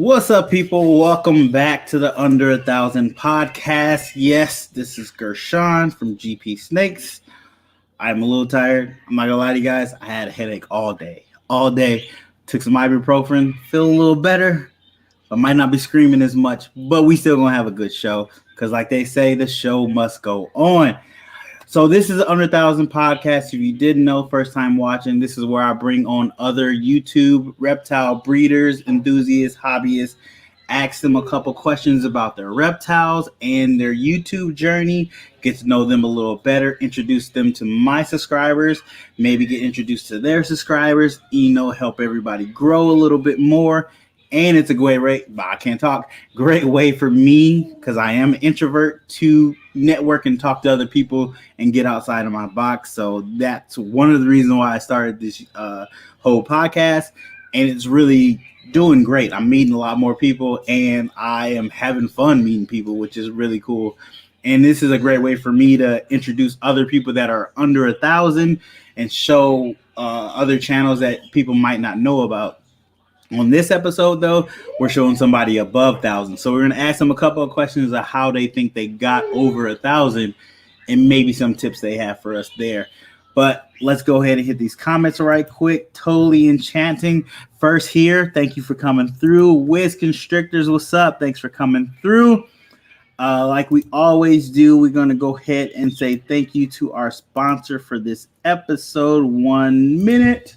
What's up, people? Welcome back to the Under 1,000 podcast. Yes, this is Gershon from GP Snakes. I'm a little tired. I'm not gonna lie to you guys. I had a headache all day. Took some ibuprofen. Feel a little better. I might not be screaming as much, but we still gonna have a good show. Because like they say, the show must go on. So this is the Under 1,000 podcast. If you didn't know, first time watching, this is where I bring on other YouTube reptile breeders, enthusiasts, hobbyists, ask them a couple questions about their reptiles and their YouTube journey, get to know them a little better, introduce them to my subscribers, maybe get introduced to their subscribers, help everybody grow a little bit more. And it's a great way for me, because I am an introvert, to network and talk to other people and get outside of my box. So that's one of the reasons why I started this whole podcast. And it's really doing great. I'm meeting a lot more people and I am having fun meeting people, which is really cool. And this is a great way for me to introduce other people that are under 1,000 and show other channels that people might not know about. On this episode, though, we're showing somebody above 1,000. So we're going to ask them a couple of questions of how they think they got over 1,000 and maybe some tips they have for us there. But let's go ahead and hit these comments right quick. Totally enchanting. First here, thank you for coming through. Wiz Constrictors, what's up? Thanks for coming through. Like we always do, we're going to go ahead and say thank you to our sponsor for this episode. 1 minute.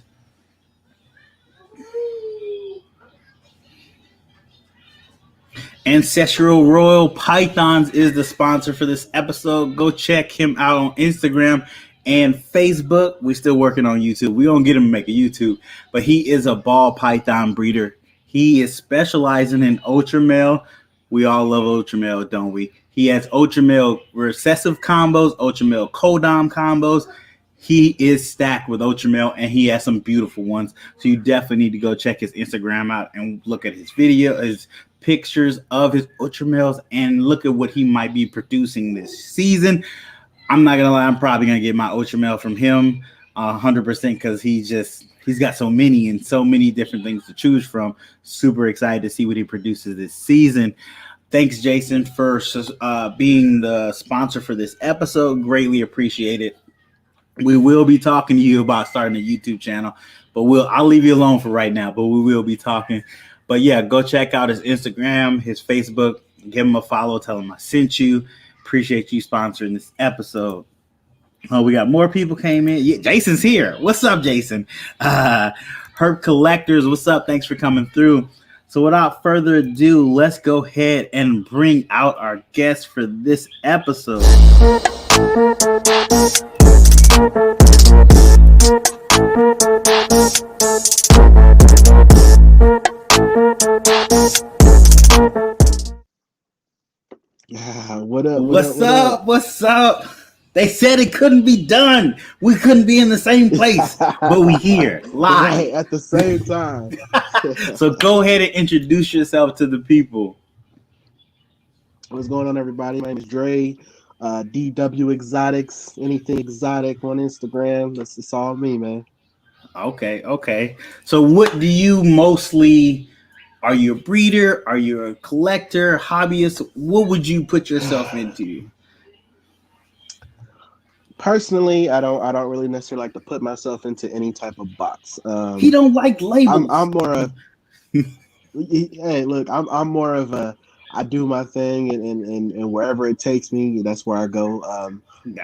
Ancestral Royal Pythons is the sponsor for this episode. Go check him out on Instagram and Facebook. We're still working on YouTube. We don't get him to make a YouTube, but he is a ball python breeder. He is specializing in ultra male. We all love ultra male, don't we? He has ultra male recessive combos, ultra male codom combos. He is stacked with ultra male, and he has some beautiful ones. So you definitely need to go check his Instagram out and look at his video, his pictures of his ultra males, and look at what he might be producing this season. I'm not gonna lie, I'm probably gonna get my ultra male from him 100% because he's got so many and so many different things to choose from. Super excited to see what he produces this season. Thanks, Jason, for being the sponsor for this episode. Greatly appreciate it. We will be talking to you about starting a YouTube channel, but I'll leave you alone for right now, but we will be talking. But yeah, go check out his Instagram, his Facebook, give him a follow, tell him I sent you. Appreciate you sponsoring this episode. We got more people came in. Yeah, Jason's here. What's up, Jason? Herb Collectors, what's up? Thanks for coming through. So without further ado, let's go ahead and bring out our guest for this episode. What's up? They said it couldn't be done. We couldn't be in the same place, but we here live right, at the same time. So go ahead and introduce yourself to the people. What's going on, everybody? My name is Dre. DWXOTICZ, anything exotic on Instagram. It's all me, man. Okay. So what do you mostly... Are you a breeder? Are you a collector, hobbyist? What would you put yourself into? Personally, I don't really necessarily like to put myself into any type of box. He don't like labels. I'm more of hey, look, I'm more of a I do my thing and wherever it takes me, that's where I go.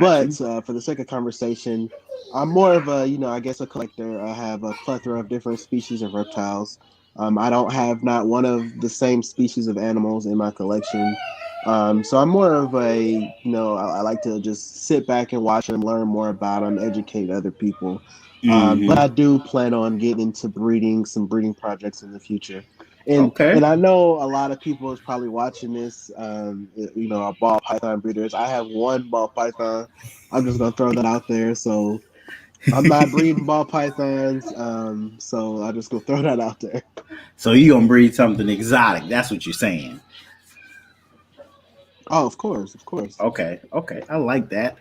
But for the sake of conversation, I'm more of a, I guess a collector. I have a plethora of different species of reptiles. I don't have not one of the same species of animals in my collection. So I'm more of a, I like to just sit back and watch them, learn more about them, educate other people. But I do plan on getting into some breeding projects in the future. And I know a lot of people is probably watching this, our ball python breeders. I have one ball python. I'm just going to throw that out there. So I'm not breeding ball pythons, so I just go throw that out there. So you're going to breed something exotic. That's what you're saying. Oh, of course. Okay. I like that.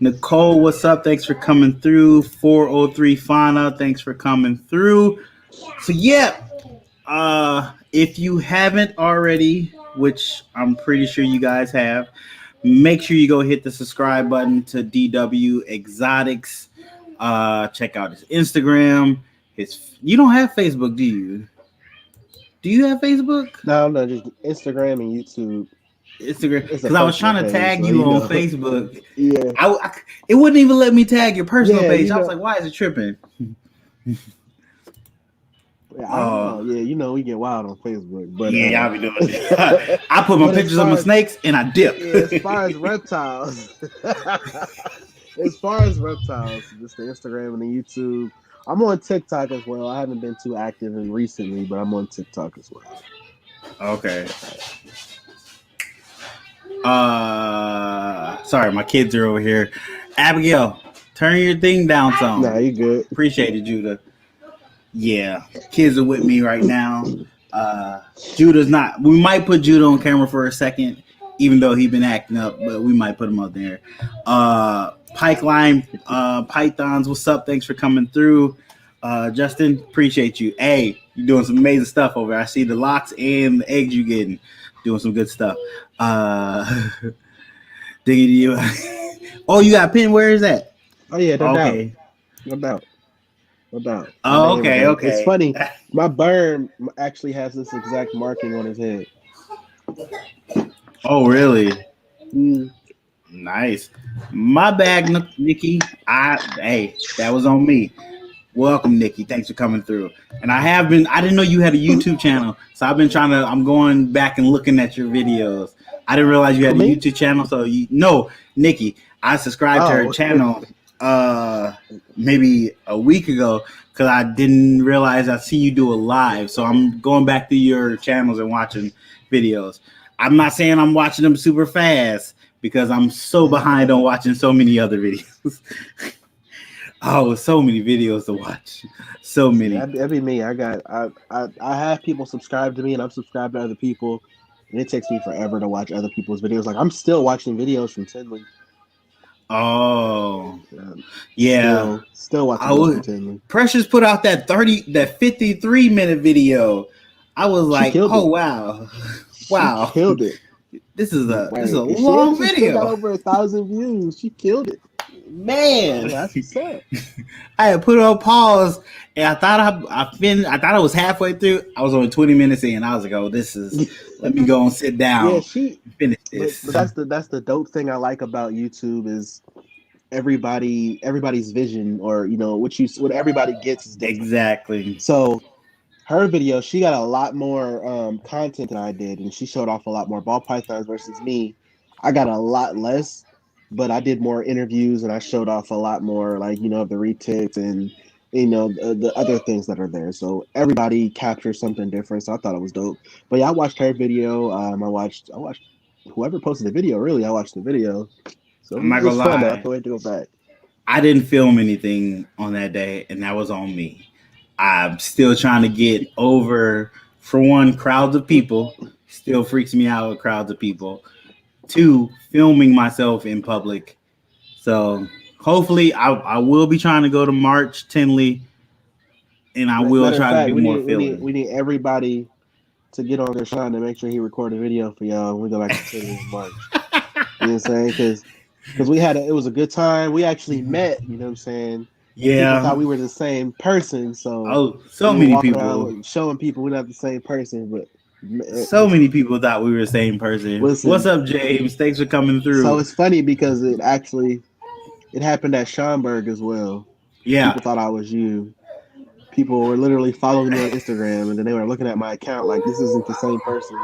Nicole, what's up? Thanks for coming through. 403 Fauna, thanks for coming through. So, yeah, If you haven't already, which I'm pretty sure you guys have, make sure you go hit the subscribe button to DWXOTICZ. Check out his Instagram. You don't have Facebook, do you? Do you have Facebook? No, just Instagram and YouTube. Instagram, because I was trying to tag you on Facebook. Yeah, it wouldn't even let me tag your personal page. I was know. like, why is it tripping? Yeah, we get wild on Facebook, but yeah, y'all be doing it. I put my pictures of my snakes and I dip. Yeah, as far as reptiles, just the Instagram and the YouTube. I'm on TikTok as well. I haven't been too active in recently, but I'm on TikTok as well. Okay. Sorry, my kids are over here. Abigail, turn your thing down some. Nah, you good. Appreciate it, Judah. Yeah, kids are with me right now. Judah's not. We might put Judah on camera for a second, even though he's been acting up, but we might put him up there. Pipeline Pythons, what's up? Thanks for coming through. Justin, appreciate you. Hey, you're doing some amazing stuff over there. I see the locks and the eggs you're getting. Doing some good stuff. Diggity you. Oh, you got a pin? Where is that? Oh yeah, no doubt. Oh, okay. It's funny. My burn actually has this exact marking on his head. Oh, really? Nice. My bag, Nikki. That was on me. Welcome, Nikki. Thanks for coming through. And I didn't know you had a YouTube channel, so I'm going back and looking at your videos. I didn't realize you had a YouTube channel, Nikki, I subscribed to her channel maybe a week ago because I didn't realize I see you do a live. So I'm going back to your channels and watching videos. I'm not saying I'm watching them super fast because I'm so behind on watching so many other videos. Oh, so many videos to watch. So many. That'd be me. I have people subscribe to me and I'm subscribed to other people. And it takes me forever to watch other people's videos. Like I'm still watching videos from Tinley. Oh. Yeah. Still watching from Tinley. Precious put out that 53-minute video. I was like, oh wow. Wow. She killed it. This is a long video. She got over 1,000 views. She killed it. Man, that's what's up. I had put it on pause, and I thought I was halfway through. I was only 20 minutes in. I was like, "Oh, let me go and sit down." Yeah, finish this. But that's the dope thing I like about YouTube is everybody's vision, or what everybody gets is different. Exactly. So her video, she got a lot more content than I did, and she showed off a lot more ball pythons versus me. I got a lot less. But I did more interviews and I showed off a lot more, like, the retics and, the other things that are there. So everybody captures something different. So I thought it was dope. But yeah, I watched her video. I watched whoever posted the video, really. I watched the video. So I'm not gonna lie. I can't wait to go back. I didn't film anything on that day, and that was on me. I'm still trying to get over, for one, crowds of people. Still freaks me out with crowds of people. 2, filming myself in public. So hopefully I will be trying to go to March Tinley, and I will try to do more filming. We need everybody to get on Gershon to make sure he record a video for y'all when we go back to Tinley in March. You know what I'm saying? Because it was a good time. We actually met, you know what I'm saying? Yeah. People thought we were the same person. So many people showing people we're not the same person, but so many people thought we were the same person. Listen, what's up, James? Thanks for coming through. So it's funny because it happened at Schaumburg as well. Yeah. People thought I was you. People were literally following me on Instagram, and then they were looking at my account like, this isn't the same person.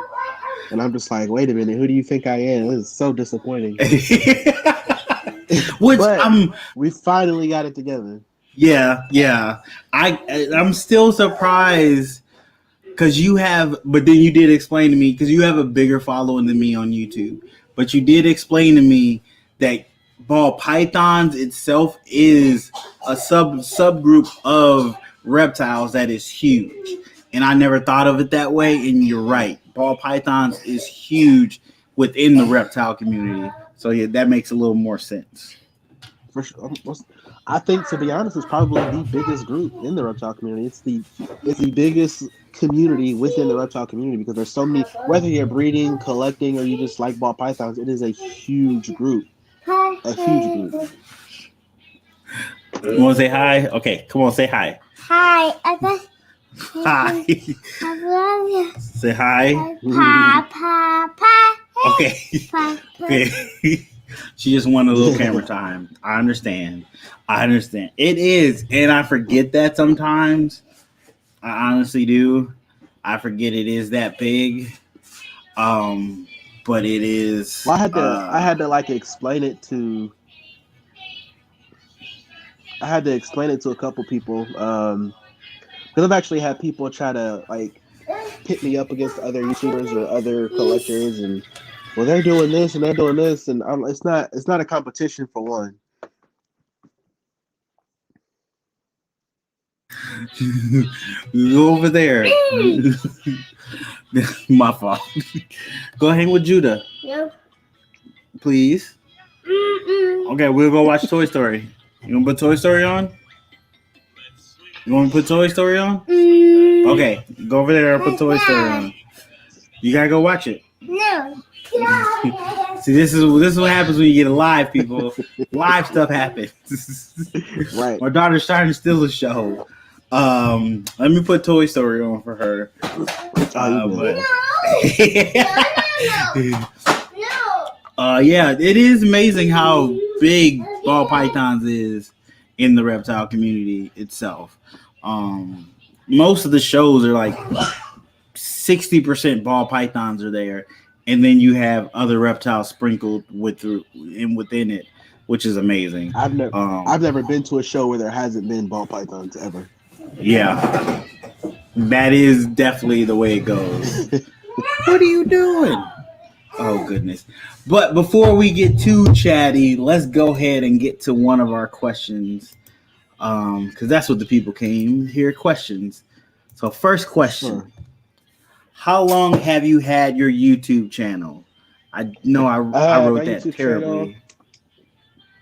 And I'm just like, wait a minute, who do you think I am? This is so disappointing. We finally got it together. Yeah. I'm still surprised. Because but then you did explain to me, because you have a bigger following than me on YouTube, but you did explain to me that ball pythons itself is a subgroup of reptiles that is huge. And I never thought of it that way, and you're right. Ball pythons is huge within the reptile community. So yeah, that makes a little more sense. For sure. I think, to be honest, it's probably the biggest group in the reptile community. It's the biggest community within the reptile community because there's so many. Whether you're breeding, collecting, or you just like ball pythons, it is a huge group. A huge group. You want to say hi? Okay, come on, say hi. Hi. Hi. I love you. Say hi. Papa. Okay. Okay. She just wanted a little camera time. I understand. It is, and I forget that sometimes. I honestly do. I forget it is that big. But it is. Well, I had to like explain it to. I had to explain it to a couple people. Because I've actually had people try to like pit me up against other YouTubers or other collectors, and well, they're doing this and they're doing this, and it's not a competition for one. Go over there. My fault. Go hang with Judah. No. Please. Okay, we'll go watch Toy Story. You want to put Toy Story on? You want to put Toy Story on? Okay, go over there and put Toy Story on. You gotta go watch it. No. See, this is what happens when you get live, people. Live stuff happens. Right. My daughter's trying to steal the show. Let me put Toy Story on for her. Yeah, it is amazing how big ball pythons is in the reptile community itself. Most of the shows are like 60% ball pythons are there, and then you have other reptiles sprinkled within it, which is amazing. I've never been to a show where there hasn't been ball pythons ever. Yeah, that is definitely the way it goes. What are you doing? Oh, goodness. But before we get too chatty, let's go ahead and get to one of our questions. Because that's what the people came here, questions. So first question. Sure. How long have you had your YouTube channel? I know I wrote that YouTube terribly.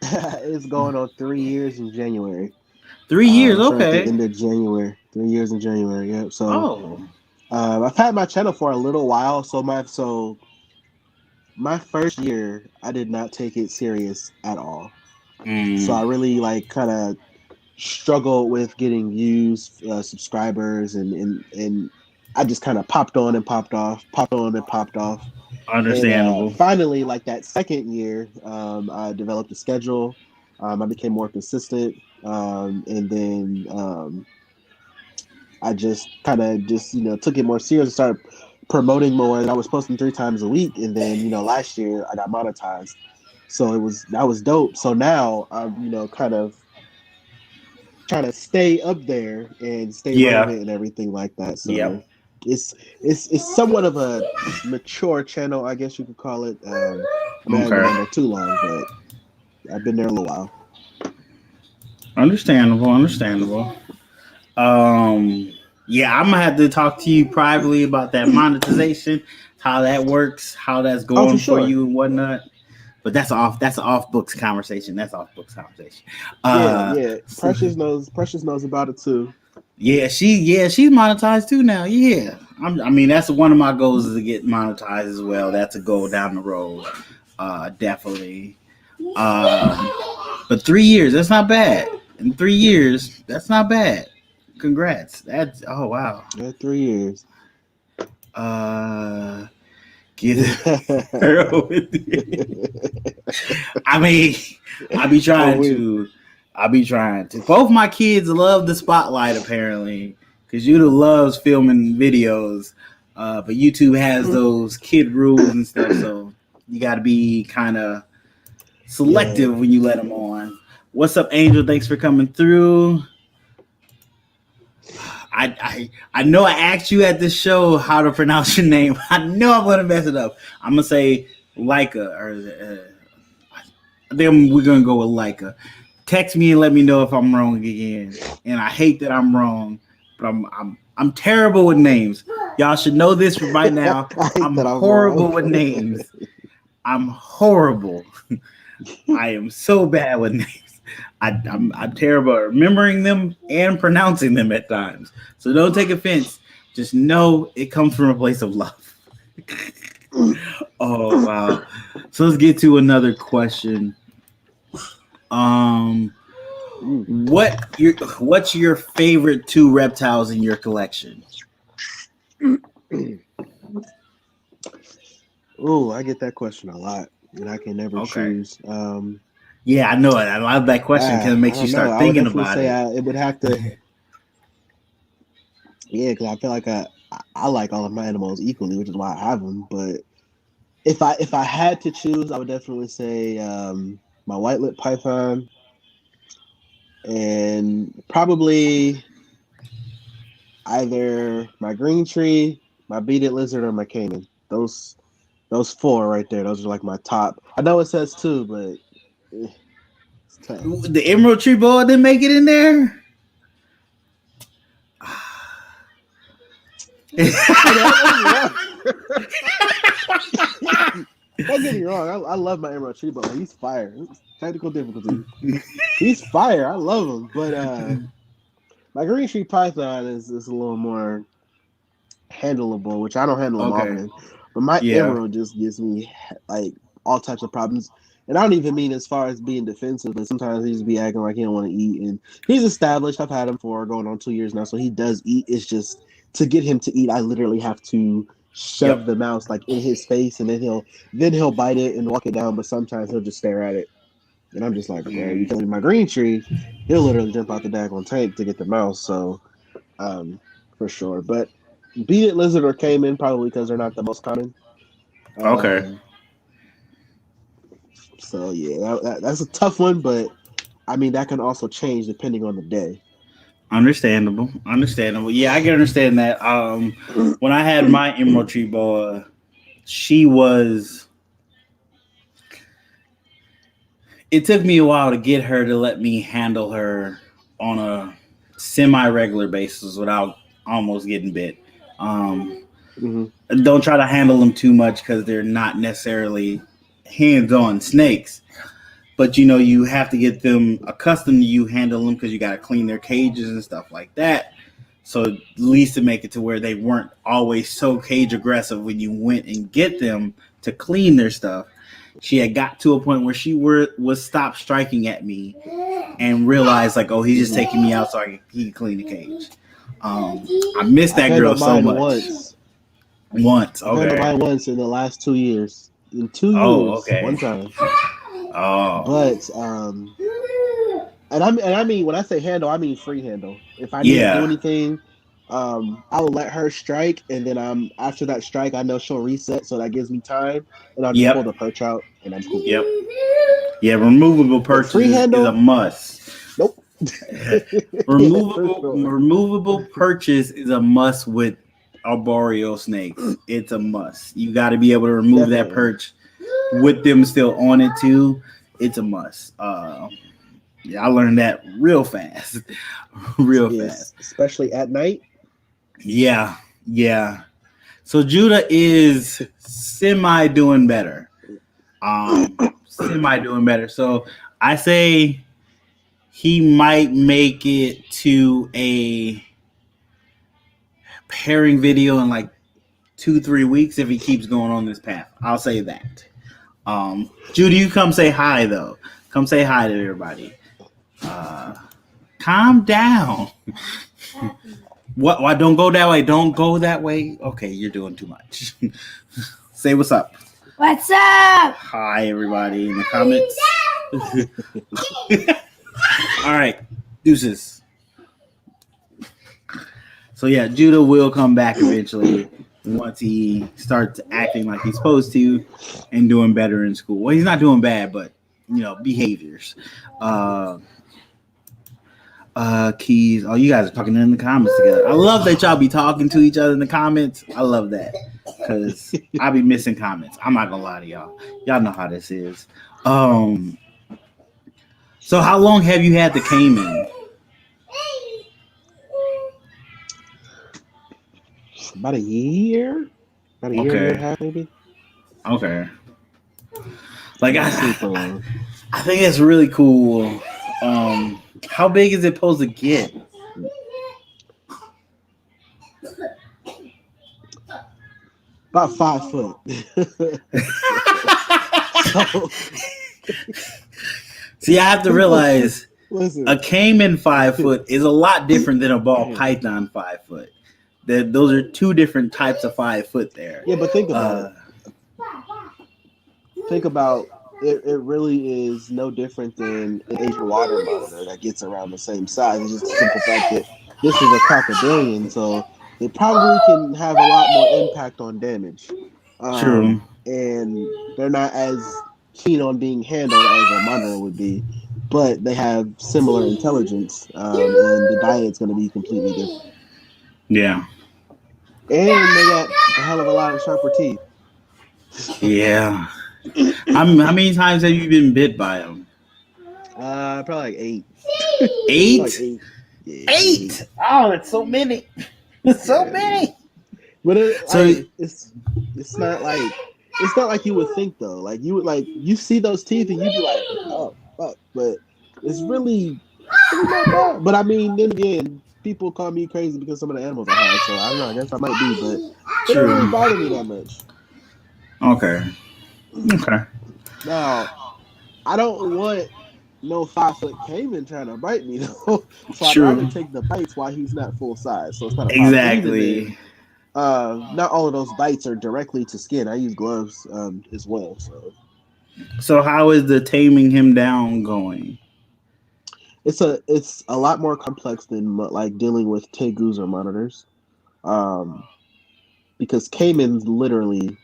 It's going on 3 years in January. 3 years, okay. End of January. 3 years in January, yeah. So I've had my channel for a little while. So my first year, I did not take it serious at all. So I really like kind of struggled with getting views, subscribers, and I just kind of popped on and popped off, Understandable. And, finally, like that second year, I developed a schedule. I became more consistent, and then I just kind of took it more serious and started promoting more. And I was posting 3 times a week, and then last year I got monetized, so that was dope. So now I'm kind of trying to stay up there and stay relevant and everything like that. So it's somewhat of a mature channel, I guess you could call it. I haven't been there too long, but I've been there a little while. Understandable. Yeah, I'm gonna have to talk to you privately about that monetization, how that works, how that's going for you and whatnot. But that's off books conversation. Yeah. Precious knows about it too. Yeah, she's monetized too now. Yeah, I mean that's one of my goals is to get monetized as well. That's a goal down the road, definitely. But 3 years, that's not bad. In 3 years, that's not bad. Congrats. That's wow. Yeah, 3 years. Get it. I mean, I'll be trying to. Both my kids love the spotlight apparently, because Judah loves filming videos. But YouTube has those kid rules and stuff, so you got to be kind of selective when you let them on. What's up, Angel? Thanks for coming through. I know I asked you at this show how to pronounce your name. I know I'm gonna mess it up. I'm gonna say Leica, or then we're gonna go with Leica. Text me and let me know if I'm wrong again. And I hate that I'm wrong, but I'm terrible with names. Y'all should know this right now. I'm horrible with names. I'm horrible. I am so bad with names. I'm terrible at remembering them and pronouncing them at times. So don't take offense. Just know it comes from a place of love. Oh wow. So let's get to another question. What's your favorite 2 reptiles in your collection? Oh, I get that question a lot, and I can never choose. Yeah, I know it. I love that question because it makes you start thinking about it. It would have to. Yeah, because I feel like I like all of my animals equally, which is why I have them. But if I had to choose, I would definitely say my white-lipped python, and probably either my green tree, my beaded lizard, or my caiman. Those 4 right there. Those are like my top. I know it says 2, but it's tough. The emerald tree boa didn't make it in there. Don't get me wrong. I love my emerald tree boa. He's fire. Technical difficulty. He's fire. I love him. But my green tree python is a little more handleable, which I don't handle them often. But my emerald just gives me like all types of problems. And I don't even mean as far as being defensive, but sometimes he just be acting like he don't want to eat. And he's established. I've had him for going on 2 years now, so he does eat. It's just to get him to eat, I literally have to shove the mouse like in his face, and then he'll bite it and walk it down. But sometimes he'll just stare at it, and I'm just like, bro, you killing my green tree? He'll literally jump out the daggone tank to get the mouse. So, for sure. But beaded lizard or caiman, probably because they're not the most common. So yeah, that's a tough one, but I mean that can also change depending on the day. Understandable. Yeah, I can understand that. When I had my emerald tree boa, it took me a while to get her to let me handle her on a semi-regular basis without almost getting bit. Don't try to handle them too much because they're not necessarily hands-on snakes. But, you have to get them accustomed to you handling them because you got to clean their cages and stuff like that. So at least to make it to where they weren't always so cage aggressive when you went and get them to clean their stuff. She had got to a point where she was stopped striking at me and realized like, oh, he's just taking me out so he can clean the cage. I missed that girl so much. Once. Okay. I had mine once in the last 2 years. In 2 years, one time. Oh, but and I mean when I say handle, I mean free handle. If I need to do anything, I will let her strike, and then after that strike, I know she'll reset, so that gives me time, and I'll just pull the perch out, and I'm cool. Yeah, removable perch is a must. Nope. Removable perches is a must with arboreal snakes. It's a must. You got to be able to remove that perch with them still on it too. It's a must. I learned that real fast. Fast. Especially at night. Yeah. So Judah is semi doing better. So I say he might make it to a pairing video in like 2-3 weeks if he keeps going on this path. I'll say that. Judah, you come say hi though. Come say hi to everybody. Calm down. Why don't go that way? Don't go that way. Okay, you're doing too much. Say what's up. What's up? Hi everybody in the comments. All right, deuces. So yeah, Judah will come back eventually once he starts acting like he's supposed to and doing better in school. Well, he's not doing bad, but behaviors. Keys. Oh, you guys are talking in the comments together. I love that y'all be talking to each other in the comments. I love that because I be missing comments. I'm not gonna lie to y'all. Y'all know how this is. So how long have you had the caiman? About a year. About a year and a half, maybe. Okay. Like I think it's really cool. How big is it supposed to get? About 5 foot. So, See, I have to realize listen. a caiman 5 foot is a lot different than a ball python 5 foot. Those are two different types of 5 foot there. Yeah, but think about it. Think about it. It really is no different than an Asian water monitor that gets around the same size. It's just the simple fact that this is a crocodilian, so they probably can have a lot more impact on damage. True. And they're not as keen on being handled as a monitor would be, but they have similar intelligence, and the diet's going to be completely different. Yeah. And they got a hell of a lot of sharper teeth. Yeah. How many times have you been bit by them? Probably like 8. 8? Like 8. Yeah, 8? Oh, that's so many. So many. But So it's not like you would think though. Like you see those teeth and you'd be like, oh fuck, but it's really not bad. But I mean, then again, people call me crazy because some of the animals I have, so I don't know. I guess I might be, but it don't really bother me that much. Okay. Now, I don't want no 5 foot caiman trying to bite me though. So I'd rather take the bites while he's not full size. So it's not a problem. Exactly. Not all of those bites are directly to skin. I use gloves as well. So how is the taming him down going? It's a lot more complex than like dealing with tegus or monitors, because caimans literally,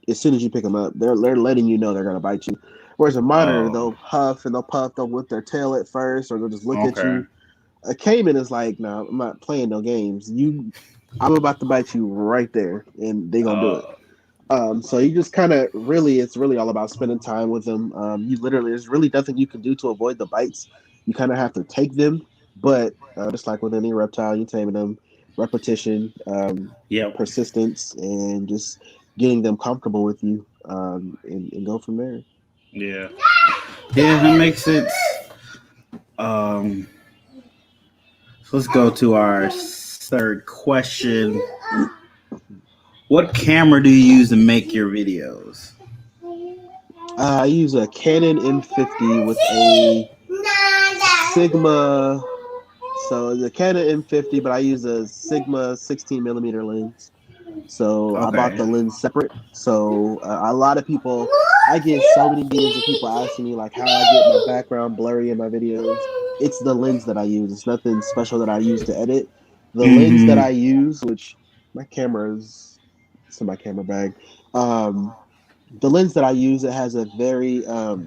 as soon as you pick them up, they're letting you know they're gonna bite you. Whereas a monitor, they'll huff and they'll puff, they'll whip their tail at first, or they'll just look at you. A caiman is like, no, I'm not playing no games. I'm about to bite you right there, and they're gonna do it. So you just kind of it's really all about spending time with them. You literally, there's really nothing you can do to avoid the bites. You kind of have to take them, but just like with any reptile, you taming them, repetition, persistence, and just getting them comfortable with you, and go from there. Yeah, that makes sense. So let's go to our third question. What camera do you use to make your videos? I use a Canon M50 with a Sigma. So the Canon M50, but I use a Sigma 16mm lens. So I bought the lens separate. So a lot of people, I get so many DMs of people asking me like how I get my background blurry in my videos. It's the lens that I use. It's nothing special that I use to edit. The lens that I use, which my camera is, it's in my camera bag. The lens that I use, it has a very, I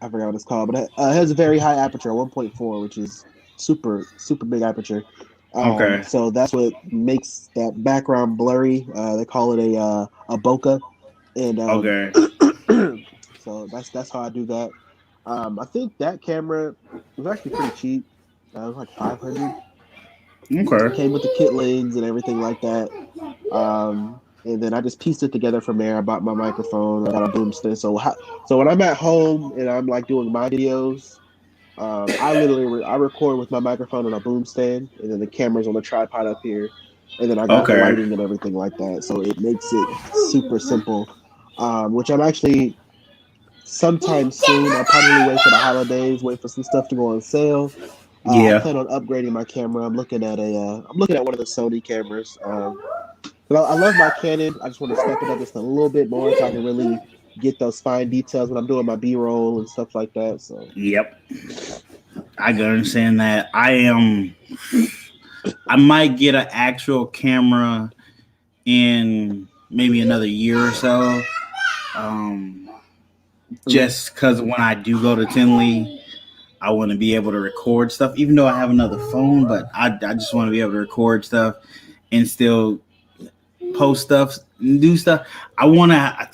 forgot what it's called, but it has a very high aperture, 1.4, which is super, super big aperture. So that's what makes that background blurry. They call it a bokeh, and so that's how I do that. I think that camera was actually pretty cheap. It was like $500. Okay. Came with the kit lens and everything like that. And then I just pieced it together from there. I bought my microphone. I got a boom stand. So when I'm at home and I'm like doing my videos, I record with my microphone on a boom stand, and then the camera's on the tripod up here, and then I got the lighting and everything like that. So it makes it super simple. Which I'm actually sometime soon. I'll probably wait for the holidays, wait for some stuff to go on sale. I plan on upgrading my camera. I'm looking at one of the Sony cameras. But I love my Canon. I just want to step it up just a little bit more so I can really get those fine details when I'm doing my B-roll and stuff like that. So I can understand that. I might get an actual camera in maybe another year or so. Just because when I do go to Tinley, I want to be able to record stuff, even though I have another phone, but I just want to be able to record stuff and still post stuff and do stuff. I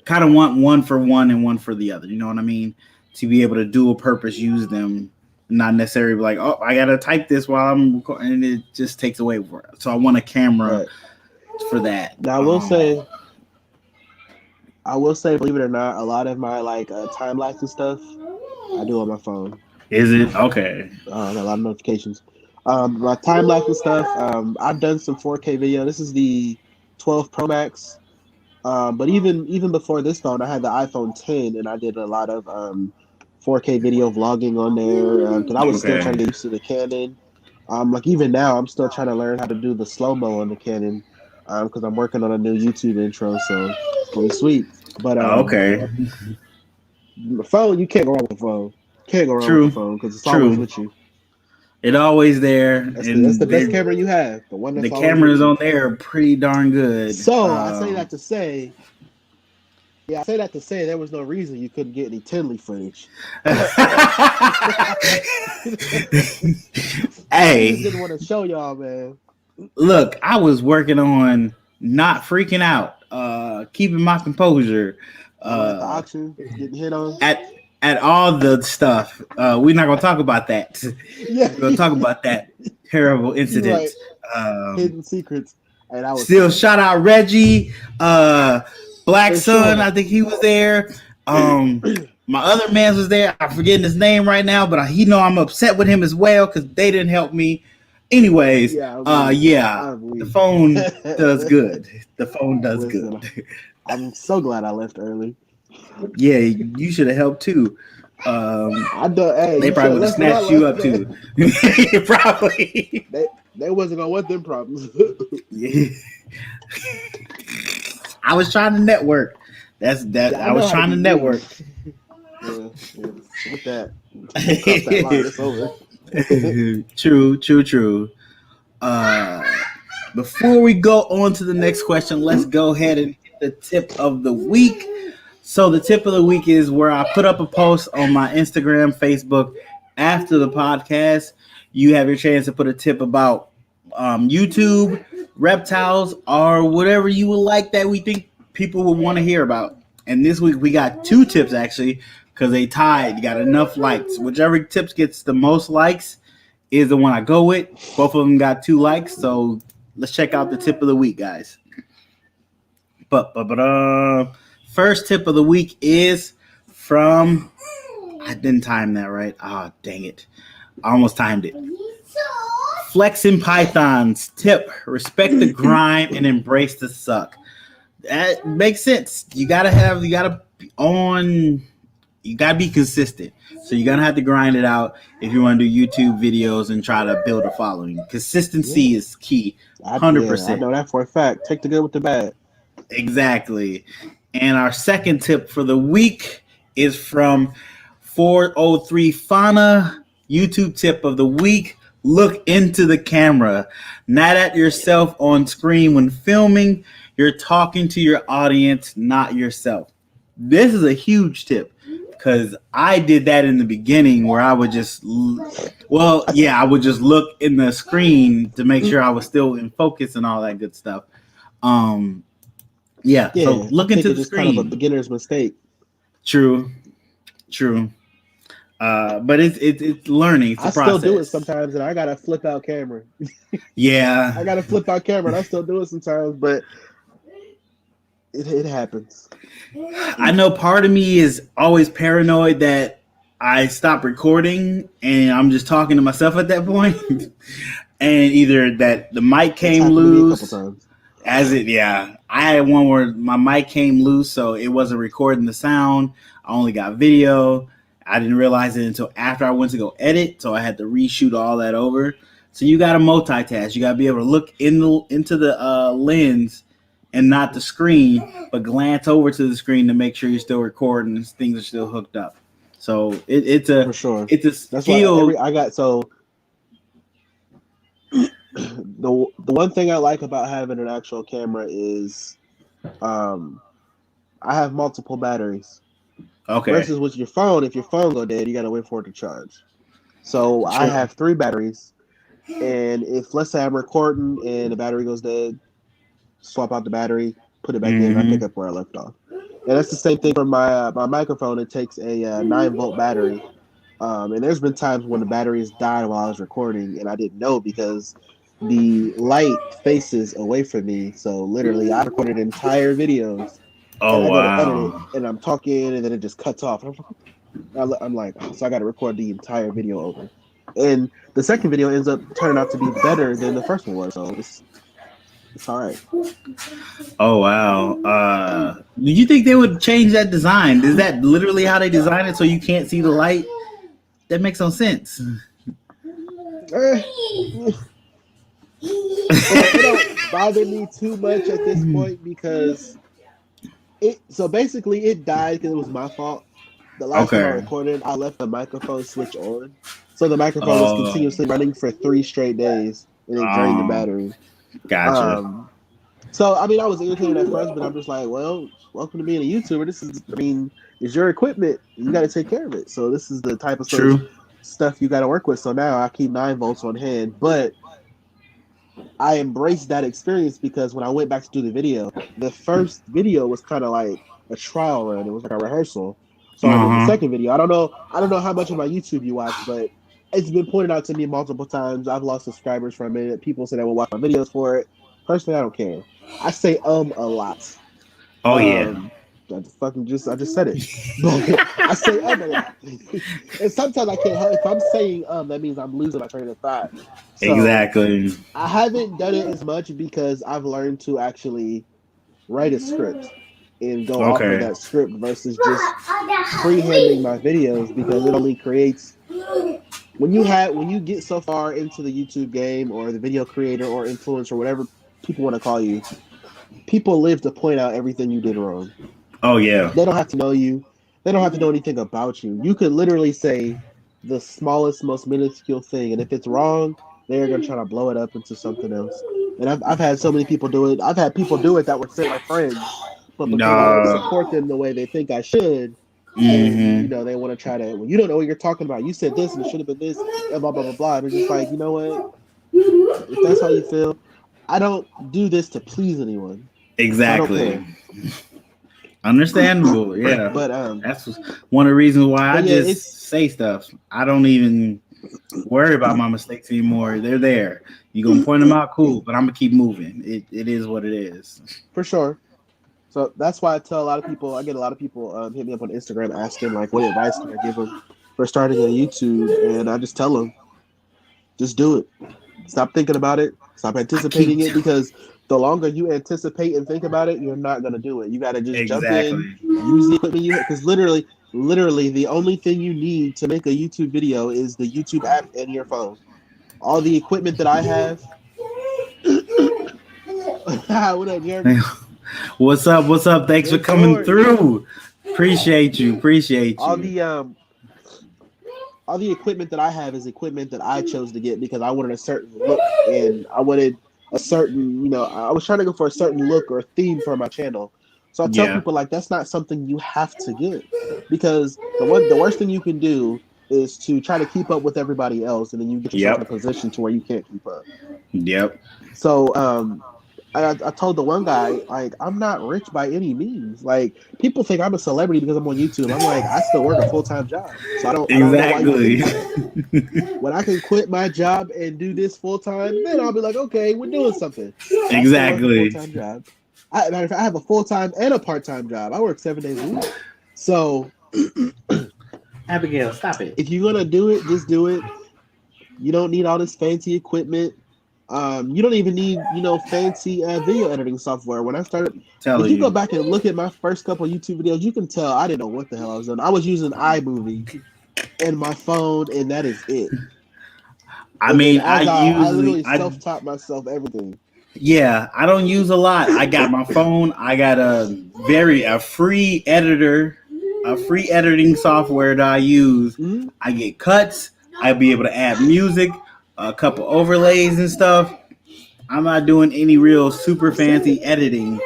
kind of want one for one and one for the other. You know what I mean? To be able to dual purpose use them, not necessarily like, oh, I got to type this while I'm recording, and it just takes away from it. So I want a camera for that. Now I will say, believe it or not, a lot of my like time lapse and stuff, I do on my phone. Is it? Okay. I got a lot of notifications. My time lapse and stuff. I've done some 4K video. This is the 12 Pro Max. But even before this phone, I had the iPhone 10, and I did a lot of 4K video vlogging on there because I was still trying to get used to the Canon. Like even now, I'm still trying to learn how to do the slow-mo on the Canon because I'm working on a new YouTube intro, so it's pretty sweet. But okay. The phone, you can't go wrong with the phone. Can't go wrong with the phone because it's always with you. It's always there. That's the best camera you have. The one that's the cameras on there are pretty darn good. So I say that to say, there was no reason you couldn't get any Tinley footage. Hey, I didn't want to show y'all, man. Look, I was working on not freaking out, keeping my composure. At the auction, getting hit on. At all the stuff. We're not gonna talk about that. Yeah. We're gonna talk about that terrible incident. Right. Hidden secrets. And I was still shout out Reggie, Black Sun. I think he was there. My other man was there. I'm forgetting his name right now, but he know I'm upset with him as well because they didn't help me. Anyways, the phone does good. The phone does good. I'm so glad I left early. Yeah, you should have helped too. I don't. Hey, they probably would have snatched you up too. Probably. They wasn't gonna want them problems. Yeah. I was trying to network. That's that. I was trying to network. Yeah. With that, it's over. True. Before we go on to the next question, let's go ahead and hit the tip of the week. So the tip of the week is where I put up a post on my Instagram, Facebook after the podcast. You have your chance to put a tip about YouTube, reptiles, or whatever you would like that we think people would want to hear about. And this week we got 2 tips actually because they tied. You got enough likes. Whichever tips gets the most likes is the one I go with. Both of them got 2 likes. So let's check out the tip of the week, guys. First tip of the week is from, I didn't time that right. Oh, dang it. I almost timed it. Flexing Pythons tip, respect the grind and embrace the suck. That makes sense. You gotta be consistent. So you're gonna have to grind it out if you want to do YouTube videos and try to build a following. Consistency is key. 100%. I know that for a fact. Take the good with the bad. Exactly. And our second tip for the week is from 403 Fauna. YouTube tip of the week. Look into the camera, not at yourself on screen when filming. You're talking to your audience, not yourself. This is a huge tip because I did that in the beginning where I would just, I would just look in the screen to make sure I was still in focus and all that good stuff. So look into the screen. Kind of a beginner's mistake. True. But it's learning. It's a process. Still do it sometimes, and I got a flip out camera. Yeah, I got a flip out camera, and I still do it sometimes, but it happens. I know part of me is always paranoid that I stop recording and I'm just talking to myself at that point, and either that the mic came loose. I had one where my mic came loose, so it wasn't recording the sound. I only got video. I didn't realize it until after I went to go edit, so I had to reshoot all that over. So you got to multitask. You got to be able to look into the lens and not the screen, but glance over to the screen to make sure you're still recording and things are still hooked up. So it's a skill. That's why I got so. The one thing I like about having an actual camera is, I have multiple batteries. Okay. Versus with your phone, if your phone go dead, you gotta wait for it to charge. So sure. I have 3 batteries, and if let's say I'm recording and the battery goes dead, swap out the battery, put it back in, and I pick up where I left off. And that's the same thing for my microphone. It takes a 9-volt battery, and there's been times when the batteries died while I was recording, and I didn't know because the light faces away from me. So literally, I recorded entire videos. Oh, wow. And I'm talking, and then it just cuts off. I'm like, I'm like, so I got to record the entire video over. And the second video ends up turning out to be better than the first one was. So it's all right. Oh wow. Do you think they would change that design? Is that literally how they design it so you can't see the light? That makes no sense. It don't bother me too much at this point because so basically it died because it was my fault. The last time I recorded, I left the microphone switch on. So the microphone was continuously running for 3 straight days and it drained the battery. Gotcha. So I mean I was irritated at first, but I'm just like, well, welcome to being a YouTuber. It's your equipment. You gotta take care of it. So this is the type of stuff you gotta work with. So now I keep 9 volts on hand, but I embraced that experience because when I went back to do the video, the first video was kind of like a trial run. It was like a rehearsal. So I did the second video. I don't know how much of my YouTube you watch, but it's been pointed out to me multiple times. I've lost subscribers from it. People say they will watch my videos for it. Personally, I don't care. I say a lot. Oh yeah. I just said it. But I say a lot. And sometimes I can't help if I'm saying that means I'm losing my train of thought. So exactly. I haven't done it as much because I've learned to actually write a script and go off of that script versus just freehanding my videos because it only creates when you get so far into the YouTube game or the video creator or influencer or whatever people want to call you, people live to point out everything you did wrong. Oh yeah. They don't have to know you. They don't have to know anything about you. You could literally say the smallest, most minuscule thing, and if it's wrong, they're gonna try to blow it up into something else. And I've had so many people do it. I've had people do it that were say my friends, but because I don't support them the way they think I should, and they want to try to. Well, you don't know what you're talking about. You said this, and it should have been this, and blah blah blah blah. And it's just like, you know what? If that's how you feel, I don't do this to please anyone. Exactly. Understandable, yeah. But that's one of the reasons why I just say stuff. I don't even worry about my mistakes anymore. They're there. You're gonna point them out, cool, but I'm gonna keep moving. It is what it is. For sure. So that's why I tell a lot of people. I get a lot of people hit me up on Instagram asking like, what advice can I give them for starting on YouTube? And I just tell them, just do it. Stop thinking about it. Stop anticipating it because the longer you anticipate and think about it, you're not going to do it. You got to just jump in, use the equipment you have. Because literally, the only thing you need to make a YouTube video is the YouTube app and your phone. All the equipment that I have. What up, Jeremy? What's up? Thanks for coming through. Appreciate you. All the equipment that I have is equipment that I chose to get because I wanted a certain look and I wanted a certain, I was trying to go for a certain look or theme for my channel. So I tell people like that's not something you have to get because the worst thing you can do is to try to keep up with everybody else and then you get yourself in a position to where you can't keep up. Yep. So I told the one guy, like, I'm not rich by any means. Like, people think I'm a celebrity because I'm on YouTube. I'm like, I still work a full-time job. So I don't know why you think that. When I can quit my job and do this full-time, then I'll be like, okay, we're doing something. Exactly. Full-time job. Matter of fact, I have a full-time and a part-time job. I work 7 days a week. So, Abigail, stop it. If you're going to do it, just do it. You don't need all this fancy equipment. You don't even need, fancy video editing software. When I started, if you go back and look at my first couple of YouTube videos, you can tell I didn't know what the hell I was doing. I was using iMovie and my phone, and that is it. I literally self-taught myself everything. Yeah, I don't use a lot. I got my phone. I got a free editor, a free editing software that I use. Mm-hmm. I get cuts. I'll be able to add music, a couple overlays and stuff. I'm not doing any real super fancy editing.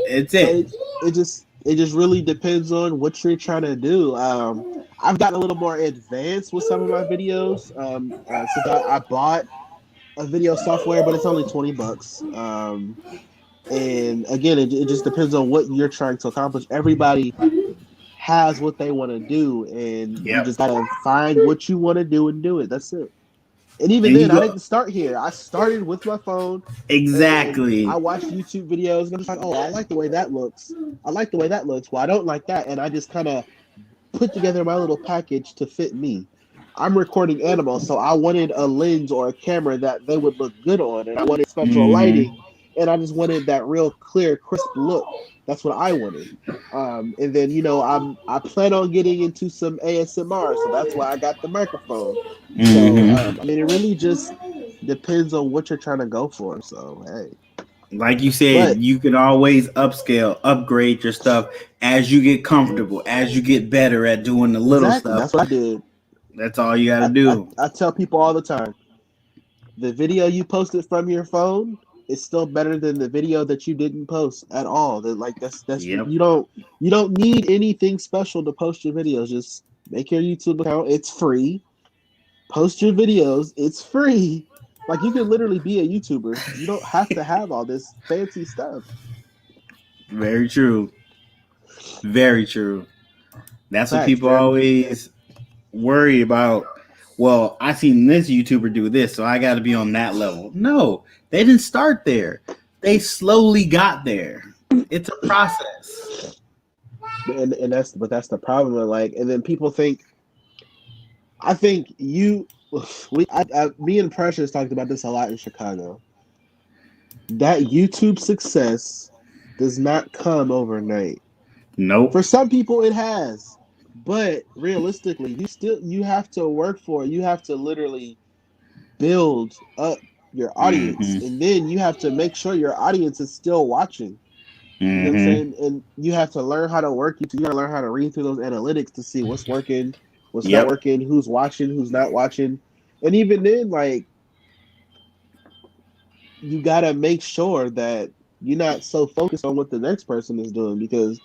It's it. It just really depends on what you're trying to do. I've gotten a little more advanced with some of my videos. Since I bought a video software, but it's only $20. And again, it just depends on what you're trying to accomplish. Everybody has what they want to do, and you just gotta find what you want to do and do it. That's it. And even then, I didn't start here. I started with my phone. Exactly. I watched YouTube videos, and I'm just like, oh, I like the way that looks. Well, I don't like that, and I just kind of put together my little package to fit me. I'm recording animals, so I wanted a lens or a camera that they would look good on, and I wanted special lighting, and I just wanted that real clear, crisp look. That's what I wanted. And then I plan on getting into some ASMR, so that's why I got the microphone. So I mean, it really just depends on what you're trying to go for. So hey, like you said, you can always upgrade your stuff as you get comfortable, as you get better at doing the little stuff. That's what I did. That's all you got to do. I tell people all the time, the video you posted from your phone is still better than the video that you didn't post at all. That's you don't need anything special to post your videos. Just make your YouTube account. It's free. Post your videos. It's free. Like, you can literally be a YouTuber. You don't have to have all this fancy stuff. Very true. Very true. That's what people always worry about. Well, I seen this YouTuber do this, so I got to be on that level. No, they didn't start there. They slowly got there. It's a process. And that's the problem. And then people think, me and Precious talked about this a lot in Chicago. That YouTube success does not come overnight. Nope. For some people, it has. But realistically, you have to work for it. You have to literally build up your audience, and then you have to make sure your audience is still watching. You know what I'm saying? And you have to learn how to work. You got to learn how to read through those analytics to see what's working, what's not working, who's watching, who's not watching, and even then, you got to make sure that you're not so focused on what the next person is doing, because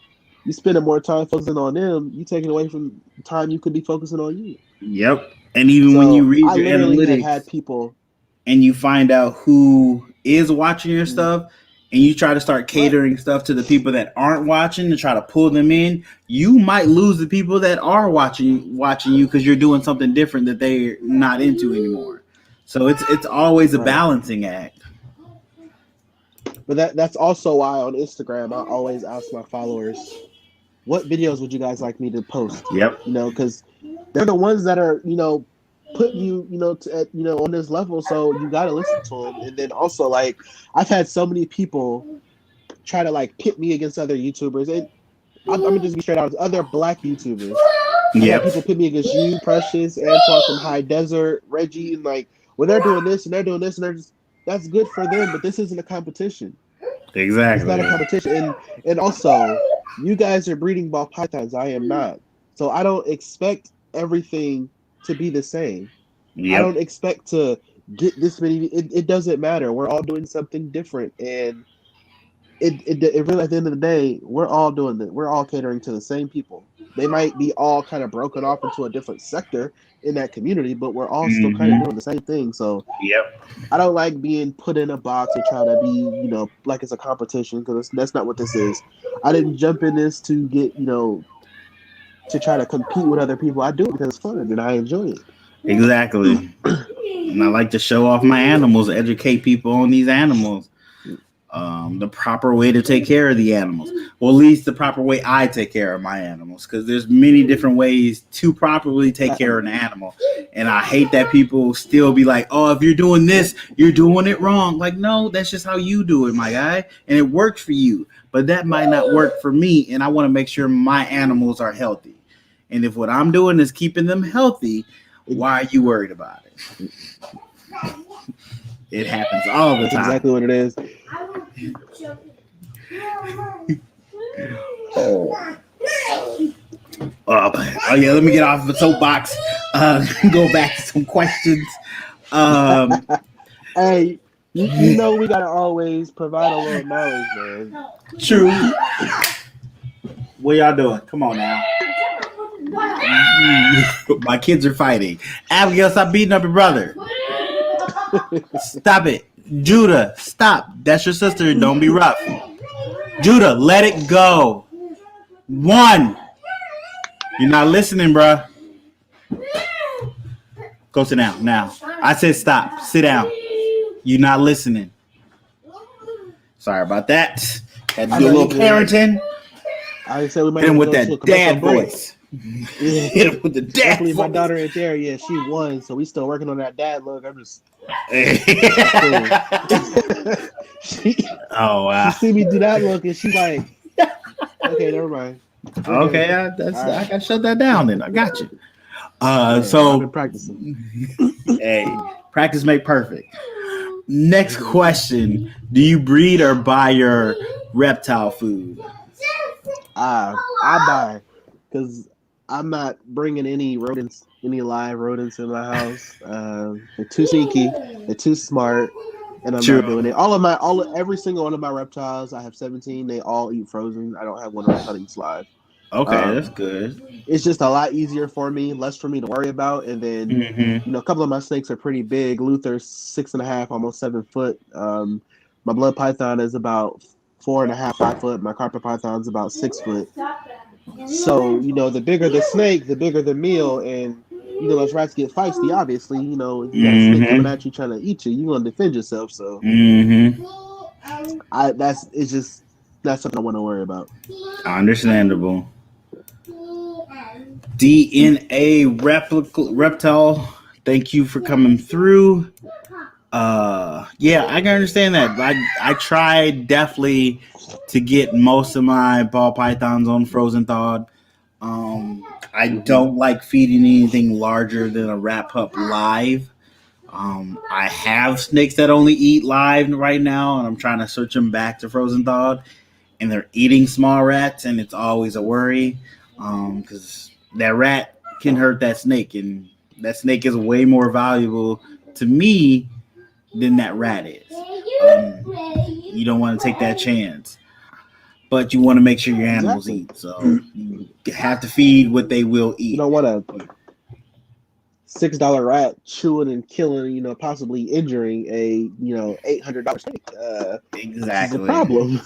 you spending more time focusing on them, you taking away from time you could be focusing on you. Yep. And even when you read your analytics, had people, and you find out who is watching your stuff, and you try to start catering stuff to the people that aren't watching and try to pull them in, you might lose the people that are watching you because you're doing something different that they're not into anymore. So it's always a balancing act. But that's also why on Instagram I always ask my followers, what videos would you guys like me to post? Yep. Because they're the ones that are, putting you, on this level. So you got to listen to them. And then also, I've had so many people try to pit me against other YouTubers. And I'm gonna just be straight out, other Black YouTubers. Yeah. People pit me against you, Precious, Antoine from High Desert, Reggie, and when they're doing this and they're doing this and they're just, that's good for them, but this isn't a competition. Exactly. It's not a competition. And also, you guys are breeding ball pythons. I am not. So I don't expect everything to be the same. Yep. I don't expect to get this many. It doesn't matter. We're all doing something different. And it really, at the end of the day, we're all doing it. We're all catering to the same people. They might be all kind of broken off into a different sector in that community, but we're all still kind of doing the same thing. So I don't like being put in a box and trying to be, like it's a competition, because that's not what this is. I didn't jump in this to get, to try to compete with other people. I do it because it's fun and I enjoy it. Exactly. And I like to show off my animals, educate people on these animals. The proper way to take care of the animals. Well, at least the proper way I take care of my animals, because there's many different ways to properly take care of an animal. And I hate that people still be like, oh, if you're doing this, you're doing it wrong. Like, no, that's just how you do it, my guy. And it works for you, but that might not work for me. And I want to make sure my animals are healthy. And if what I'm doing is keeping them healthy, why are you worried about it? It happens all the time. That's exactly what it is. Oh yeah, let me get off the soapbox. Go back to some questions. Hey, you know we gotta always provide a little knowledge, man. True. What y'all doing? Come on now. My kids are fighting. Abigail, stop beating up your brother. Stop it. Judah, stop. That's your sister. Don't be rough. Judah, let it go. 1. You're not listening, bruh. Go sit down now. I said stop. Sit down. You're not listening. Sorry about that. Had to do a little parenting. I said we might and with that dad voice. Hit him with the dad Luckily, my voice. daughter ain't there yet. She won, so we still working on that dad look. I'm just. she, Oh wow. She see me do that look, and she's like, "Okay, never mind." Okay, I gotta shut that down. Then I got you. So I've been practicing. Hey, practice make perfect. Next question: do you breed or buy your reptile food? I buy, because I'm not bringing any live rodents in my house. They're too sneaky, they're too smart, and I'm not doing it. Every single one of my reptiles, I have 17. They all eat frozen. I don't have one reptile that eats live. Okay, that's good. It's just a lot easier for me, less for me to worry about. And then, a couple of my snakes are pretty big. Luther's 6.5, almost 7 foot. My blood python is about 4.5, 5 foot. My carpet python's about 6 foot. So, the bigger the snake, the bigger the meal. And, those rats get feisty, obviously. If you got a snake coming at you trying to eat you, you're going to defend yourself. So, that's something I want to worry about. Understandable. DNA reptile, thank you for coming through. Yeah, I can understand that. I tried definitely to get most of my ball pythons on frozen thawed. I don't like feeding anything larger than a rat pup live. I have snakes that only eat live right now, and I'm trying to switch them back to frozen thawed, and they're eating small rats, and it's always a worry because that rat can hurt that snake, and that snake is way more valuable to me than that rat is. You don't want to take that chance, but you want to make sure your animals eat. So you have to feed what they will eat. You don't want a $6 rat chewing and killing, possibly injuring a $800 snake. Exactly, is a problem.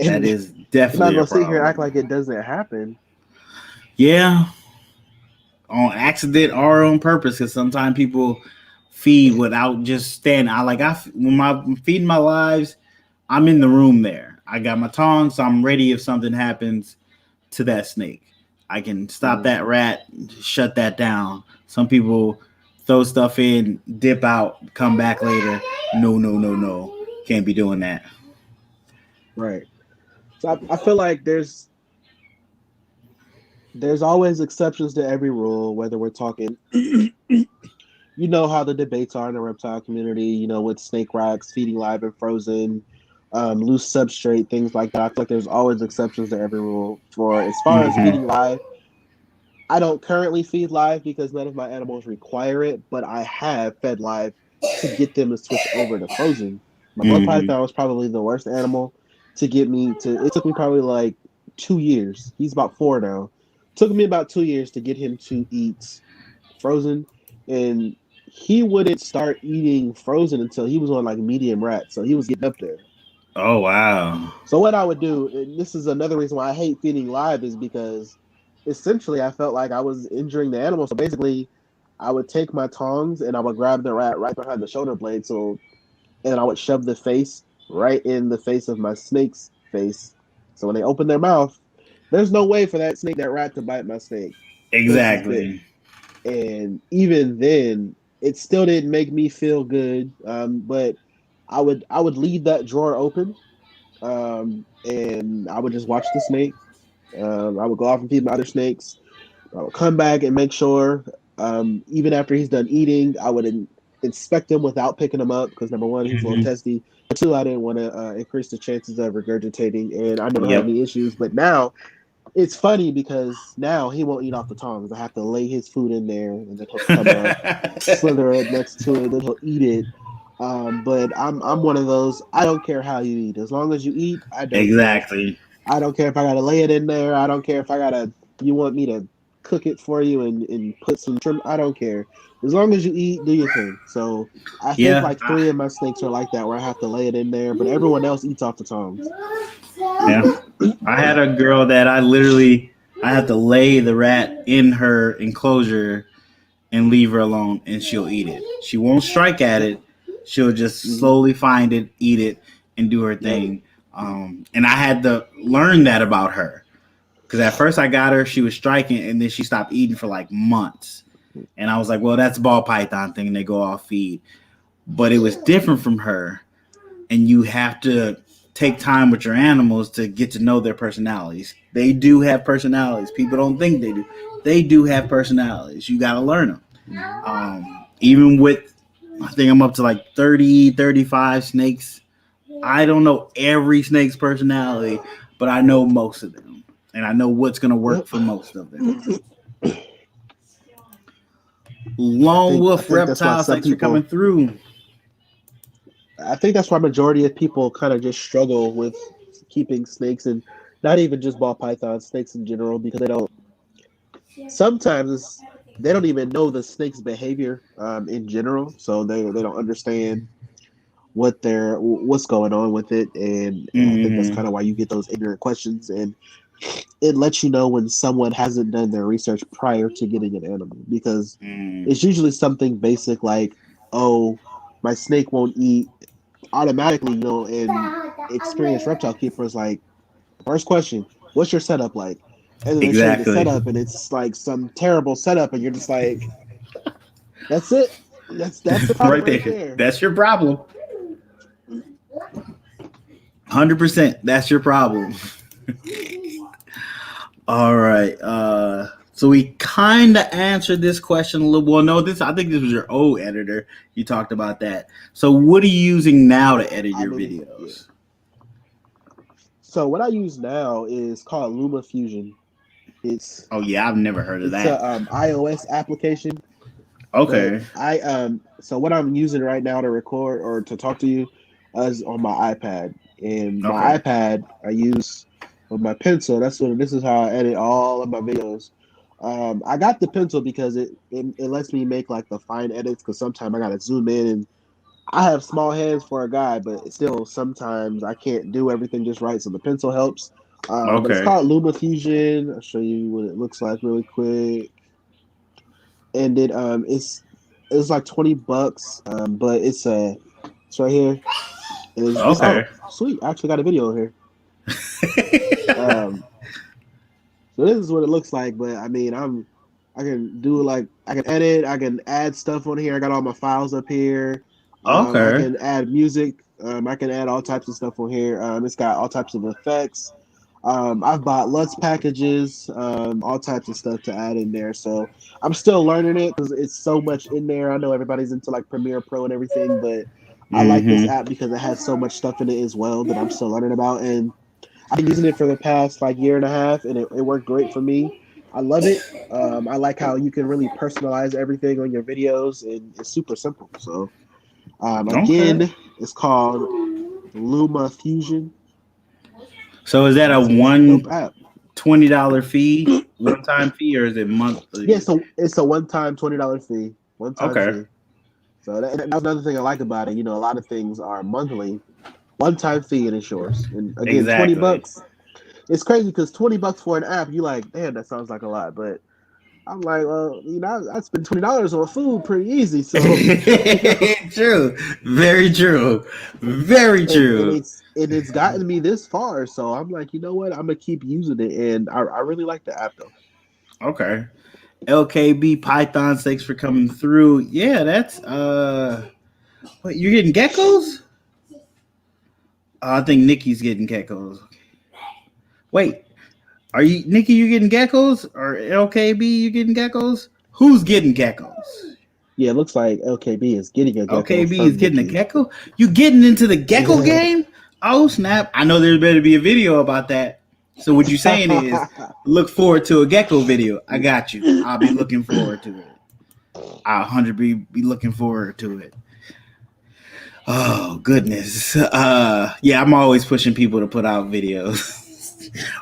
That is definitely. I'm not gonna sit here and act like it doesn't happen. Yeah, on accident or on purpose, because sometimes people feed without just standing. When I'm feeding my lives, I'm in the room there. I got my tongs, so I'm ready if something happens to that snake. I can stop that rat, shut that down. Some people throw stuff in, dip out, come back later. No. Can't be doing that. Right. So I feel like there's always exceptions to every rule, whether we're talking you know how the debates are in the reptile community, with snake racks, feeding live and frozen, loose substrate, things like that. I feel like there's always exceptions to every rule. For as far as feeding live, I don't currently feed live because none of my animals require it, but I have fed live to get them to switch over to frozen. My blood python was probably the worst animal to get me to. It took me probably like 2 years. He's about 4 now. It took me about 2 years to get him to eat frozen, and he wouldn't start eating frozen until he was on like medium rat, so he was getting up there. Oh wow! So what I would do, and this is another reason why I hate feeding live, is because essentially I felt like I was injuring the animal. So basically, I would take my tongs and I would grab the rat right behind the shoulder blade, and I would shove the face right in the face of my snake's face. So when they open their mouth, there's no way for that rat to bite my snake. Exactly. And even then, it still didn't make me feel good. But I would leave that drawer open, and I would just watch the snake. I would go off and feed my other snakes. I would come back and make sure, even after he's done eating, I would inspect him without picking him up because number one, he's a little testy. Two, I didn't want to increase the chances of regurgitating, and I never had any issues. But now, it's funny because now he won't eat off the tongs. I have to lay his food in there, and then he'll come up, slither it next to it, then he'll eat it. But I'm one of those. I don't care how you eat, as long as you eat. I don't exactly. care. I don't care if I gotta lay it in there. I don't care if you want me to cook it for you and put some trim. I don't care. As long as you eat, do your thing. So I think like 3 of my snakes are like that, where I have to lay it in there, but everyone else eats off the tongs. Yeah, I had a girl that I have to lay the rat in her enclosure and leave her alone, and she'll eat it. She won't strike at it. She'll just slowly find it, eat it, and do her thing. And I had to learn that about her. Because at first I got her, she was striking, and then she stopped eating for like months. And I was like, well, that's a ball python thing. They go off feed. But it was different from her. And you have to take time with your animals to get to know their personalities. They do have personalities. People don't think they do. They do have personalities. You got to learn them. Even with, I think I'm up to like 30, 35 snakes. I don't know every snake's personality, but I know most of them. And I know what's going to work for most of them. Lone Wolf Reptiles, thanks for coming through. I think that's why majority of people kind of just struggle with keeping snakes, and not even just ball pythons, snakes in general, because sometimes they don't even know the snake's behavior in general, so they don't understand what's going on with it, and I think that's kind of why you get those ignorant questions, and it lets you know when someone hasn't done their research prior to getting an animal, because it's usually something basic like, oh, my snake won't eat. Automatically, and experienced reptile keepers, like, first question, what's your setup like? And then they show you the setup, and it's like some terrible setup, and you're just like, that's it. That's the problem right there. That's your problem. 100%. That's your problem. All right. So we kind of answered this question a little. Well, no, I think this was your old editor. You talked about that. So what are you using now to edit your videos? So what I use now is called LumaFusion. It's I've never heard of that. It's an iOS application. Okay. So what I'm using right now to record or to talk to you is on my iPad, and my iPad I use with my pencil. This is how I edit all of my videos. I got the pencil because it lets me make like the fine edits, because sometimes I gotta zoom in, and I have small hands for a guy, but still sometimes I can't do everything just right, so the pencil helps. But it's called LumaFusion. I'll show you what it looks like really quick. And it's like $20, but it's right here. Sweet! I actually got a video here. So this is what it looks like, but I mean, I can do I can edit, I can add stuff on here. I got all my files up here. I can add music. I can add all types of stuff on here. It's got all types of effects. I've bought LUTs packages, all types of stuff to add in there. So I'm still learning it because it's so much in there. I know everybody's into like Premiere Pro and everything, but I like this app because it has so much stuff in it as well that I'm still learning about. And I've been using it for the past like year and a half, and it worked great for me. I love it. I like how you can really personalize everything on your videos, and it's super simple. So again, it's called LumaFusion. So is that a $20 fee, one-time fee, or is it monthly? Yeah, so it's a one-time $20 fee. One-time fee. So that's another thing I like about it. A lot of things are monthly. One-time fee, and it's yours. And again, $20. It's crazy because $20 for an app, you're like, damn, that sounds like a lot. But I'm like, well, I spend $20 on food pretty easy. So true, very true, very true. And it's gotten me this far, so I'm like, you know what? I'm gonna keep using it, and I really like the app though. Okay, LKB Python, thanks for coming through. Yeah, that's what, you're getting geckos? I think Nikki's getting geckos. Wait, are you, Nikki, you getting geckos? Or LKB, you getting geckos? Who's getting geckos? Yeah, it looks like LKB is getting a gecko. LKB is getting Nikki. A gecko? You getting into the gecko game? Oh, snap. I know there better be a video about that. So what you're saying is look forward to a gecko video. I got you. I'll be looking forward to it. I'll 100% be looking forward to it. Oh, goodness. Yeah, I'm always pushing people to put out videos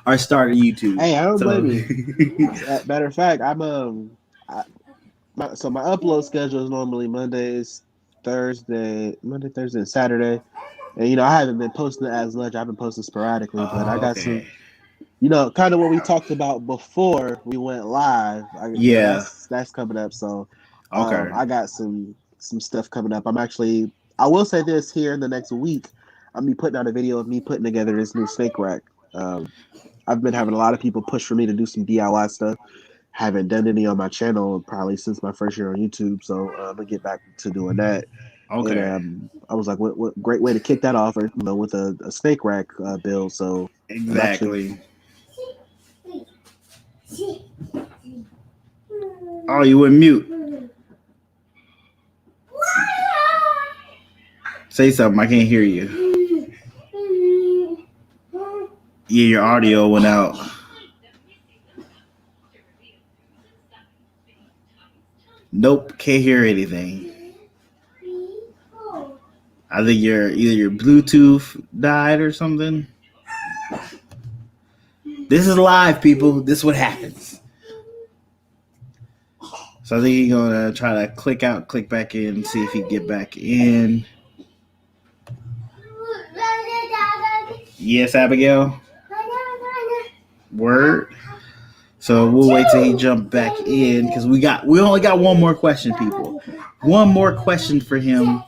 or start a YouTube. Hey, I don't blame you. Matter of fact, I'm my upload schedule is normally Monday, Thursday, and Saturday. And I haven't been posting as much. I've been posting sporadically, but I got some, kind of what we talked about before we went live. That's coming up. So I got some stuff coming up. I will say this, here in the next week, I'm be putting out a video of me putting together this new snake rack. I've been having a lot of people push for me to do some DIY stuff. Haven't done any on my channel probably since my first year on YouTube, so I'm gonna get back to doing that. Okay. And I was like, what great way to kick that off, with a snake rack build. So Exactly. Oh, you went mute. Say something. I can't hear you. Yeah, your audio went out. Nope, can't hear anything. I think either your Bluetooth died or something. This is live, people. This is what happens. So I think he's gonna try to click out, click back in, see if he can get back in. Yes, Abigail. Word. So we'll wait till he jump back in because we only got one more question, people. One more question for him,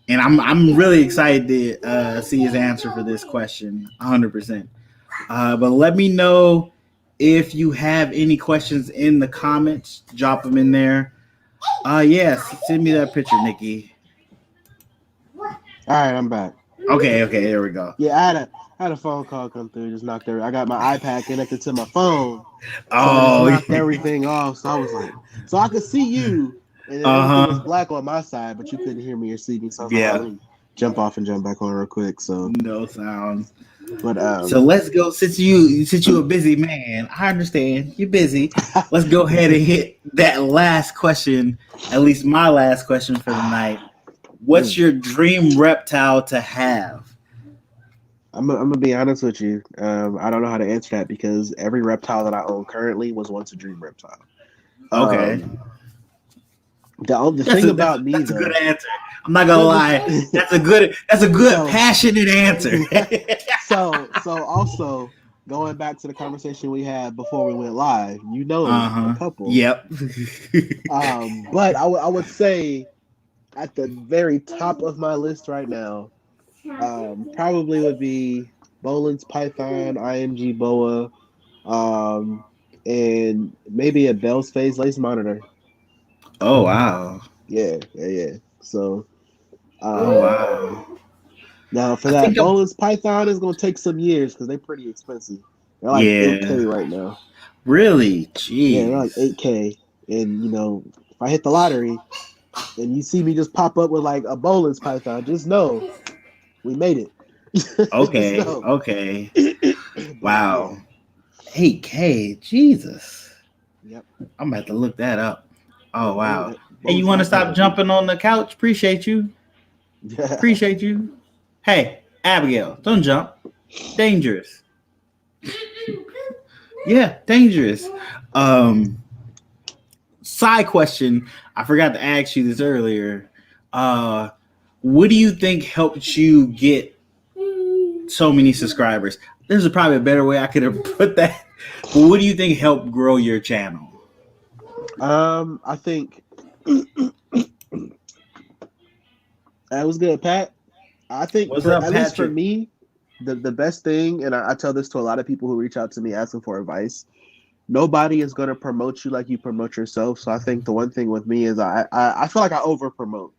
and I'm really excited to see his answer for this question, 100%. But let me know if you have any questions in the comments. Drop them in there. Yes, send me that picture, Nikki. All right, I'm back. Okay, there we go. Yeah, I had a phone call come through. Just knocked everything. I got my iPad connected to my phone. So Oh, I just knocked everything off. So I was like, so I could see you, and then everything was black on my side, but you couldn't hear me or see me. So I was like, let me jump off and jump back on real quick. So no sound. But so let's go. Since you a busy man, I understand you're busy. Let's go ahead and hit that last question. At least my last question for the night. What's your dream reptile to have? I'm gonna be honest with you. I don't know how to answer that because every reptile that I own currently was once a dream reptile. Okay. The thing about me, that's though, a good answer. I'm not gonna lie. That's a good passionate answer. so also going back to the conversation we had before we went live, a couple. Yep. But I would say at the very top of my list right now, probably would be Bolin's Python, IMG Boa, and maybe a Bell's Phase Lace Monitor. Oh wow! Yeah. So, oh wow! Now for that Bolin's Python is gonna take some years because they're pretty expensive. They're like $8K right now. Really? Jeez. Yeah, they're like $8K, and if I hit the lottery, and you see me just pop up with like a Bolin's Python, just know we made it. Okay. Okay. Wow. 8K. Jesus. Yep. I'm about to look that up. Oh wow. Hey, you want to stop jumping on the couch? Appreciate you. Yeah. Appreciate you. Hey, Abigail, don't jump. Dangerous. Yeah, dangerous. Side question. I forgot to ask you this earlier. What do you think helped you get so many subscribers? There's probably a better way I could have put that. But what do you think helped grow your channel? I think that was good, Pat. I think at least for me, the best thing, and I tell this to a lot of people who reach out to me asking for advice, nobody is going to promote you like you promote yourself. So I think the one thing with me is I feel like I over promote.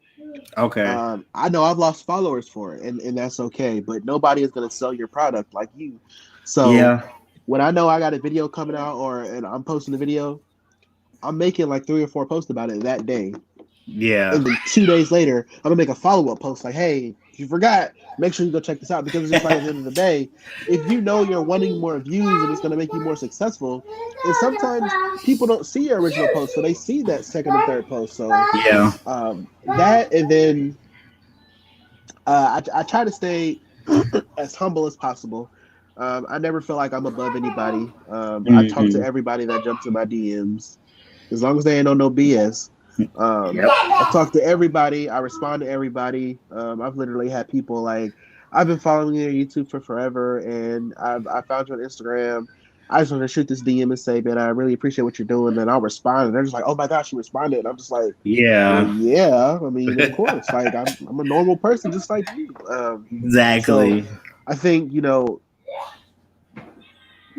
Okay. I know I've lost followers for it, and that's okay, but nobody is going to sell your product like you. So when I know I got a video coming out and I'm posting a video, I'm making like 3 or 4 posts about it that day. Yeah. And then 2 days later, I'm going to make a follow-up post like, hey, if you forgot, make sure you go check this out, because it's just like at the end of the day, if you know you're wanting more views and it's going to make you more successful, and sometimes people don't see your original post, so they see that second and third post. So that, and then I try to stay as humble as possible. I never feel like I'm above anybody. I talk to everybody that jumps in my DMs, as long as they ain't on no BS. I talk to everybody. I respond to everybody. I've literally had people like, I've been following you on YouTube for forever, and I found you on Instagram. I just want to shoot this DM and say, man, I really appreciate what you're doing. And I'll respond. And they're just like, oh my gosh, you responded. And I'm just like, well, yeah. I mean, of course. Like, I'm a normal person just like you. Exactly. So I think,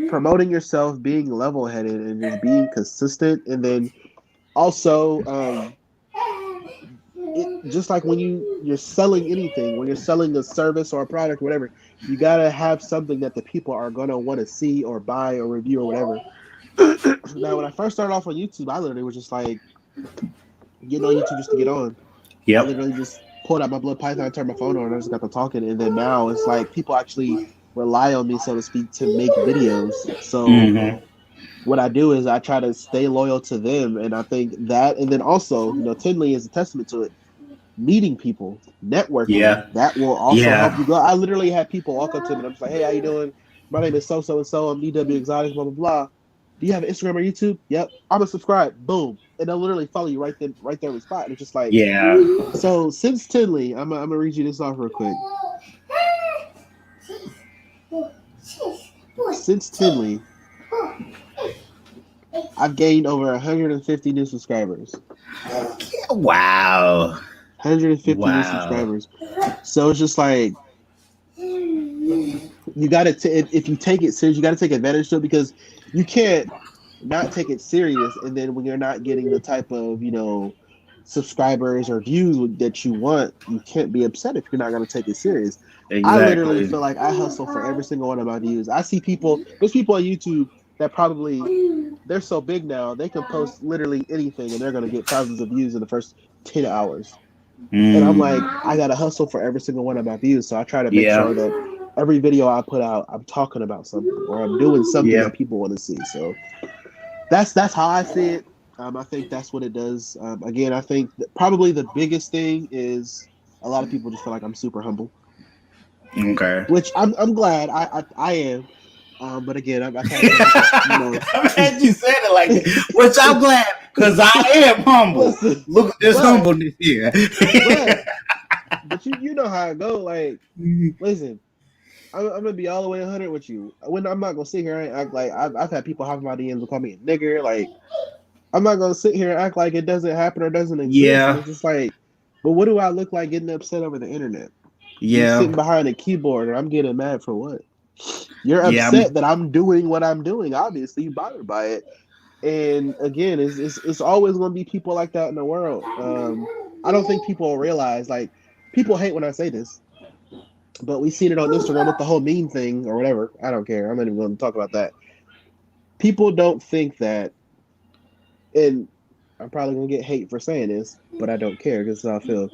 promoting yourself, being level-headed, and just being consistent, and then also just like when you're selling anything, when you're selling a service or a product or whatever, you gotta have something that the people are gonna want to see or buy or review or whatever. Now, when I first started off on YouTube, I literally was just like getting on YouTube just to get on. I literally just pulled out my blood python, turned my phone on, and I just got to talking. And then now it's like people actually rely on me, so to speak, to make videos. So what I do is I try to stay loyal to them, and I think that, and then also, Tinley is a testament to it. Meeting people, networking, that will also help you go. I literally had people walk up to me and I'm just like, hey, how you doing? My name is so and so. I'm DWXOTICZ, blah blah blah. Do you have Instagram or YouTube? Yep. I'm gonna subscribe. Boom, and they'll literally follow you right there on the spot. And it's just like, So since Tinley, I'm gonna read you this off real quick. Since Tinley, I've gained over 150 new subscribers. Wow. 150 new subscribers. So it's just like, you got to, if you take it serious, you got to take advantage of it, because you can't not take it serious. And then when you're not getting the type of, subscribers or views that you want, you can't be upset if you're not going to take it serious. Exactly. I literally feel like I hustle for every single one of my views. I see there's people on YouTube that probably, they're so big now, they can post literally anything and they're going to get thousands of views in the first 10 hours. And I'm like, I got to hustle for every single one of my views. So I try to make sure that every video I put out, I'm talking about something or I'm doing something that people want to see. So that's how I see it. I think that's what it does. Again, I think probably the biggest thing is a lot of people just feel like I'm super humble. Okay. Which I'm glad I am. But again, I'm glad you said it like that, which I'm glad, because I am humble. Listen, look at this humbleness here. but you know how I go. Like, listen, I'm gonna be all the way 100 with you. When I'm not gonna sit here and act like I've had people hop in my DMs and call me a nigger. Like, I'm not gonna sit here and act like it doesn't happen or doesn't exist. Yeah. And it's just like, but what do I look like getting upset over the internet? You're sitting behind a keyboard and I'm getting mad for what? You're upset that I'm doing what I'm doing. Obviously, you're bothered by it. And again, it's always going to be people like that in the world. I don't think people realize, like, people hate when I say this, but we've seen it on Instagram with the whole meme thing or whatever. I don't care. I'm not even going to talk about that. People don't think that, and I'm probably going to get hate for saying this, but I don't care because that's how I feel.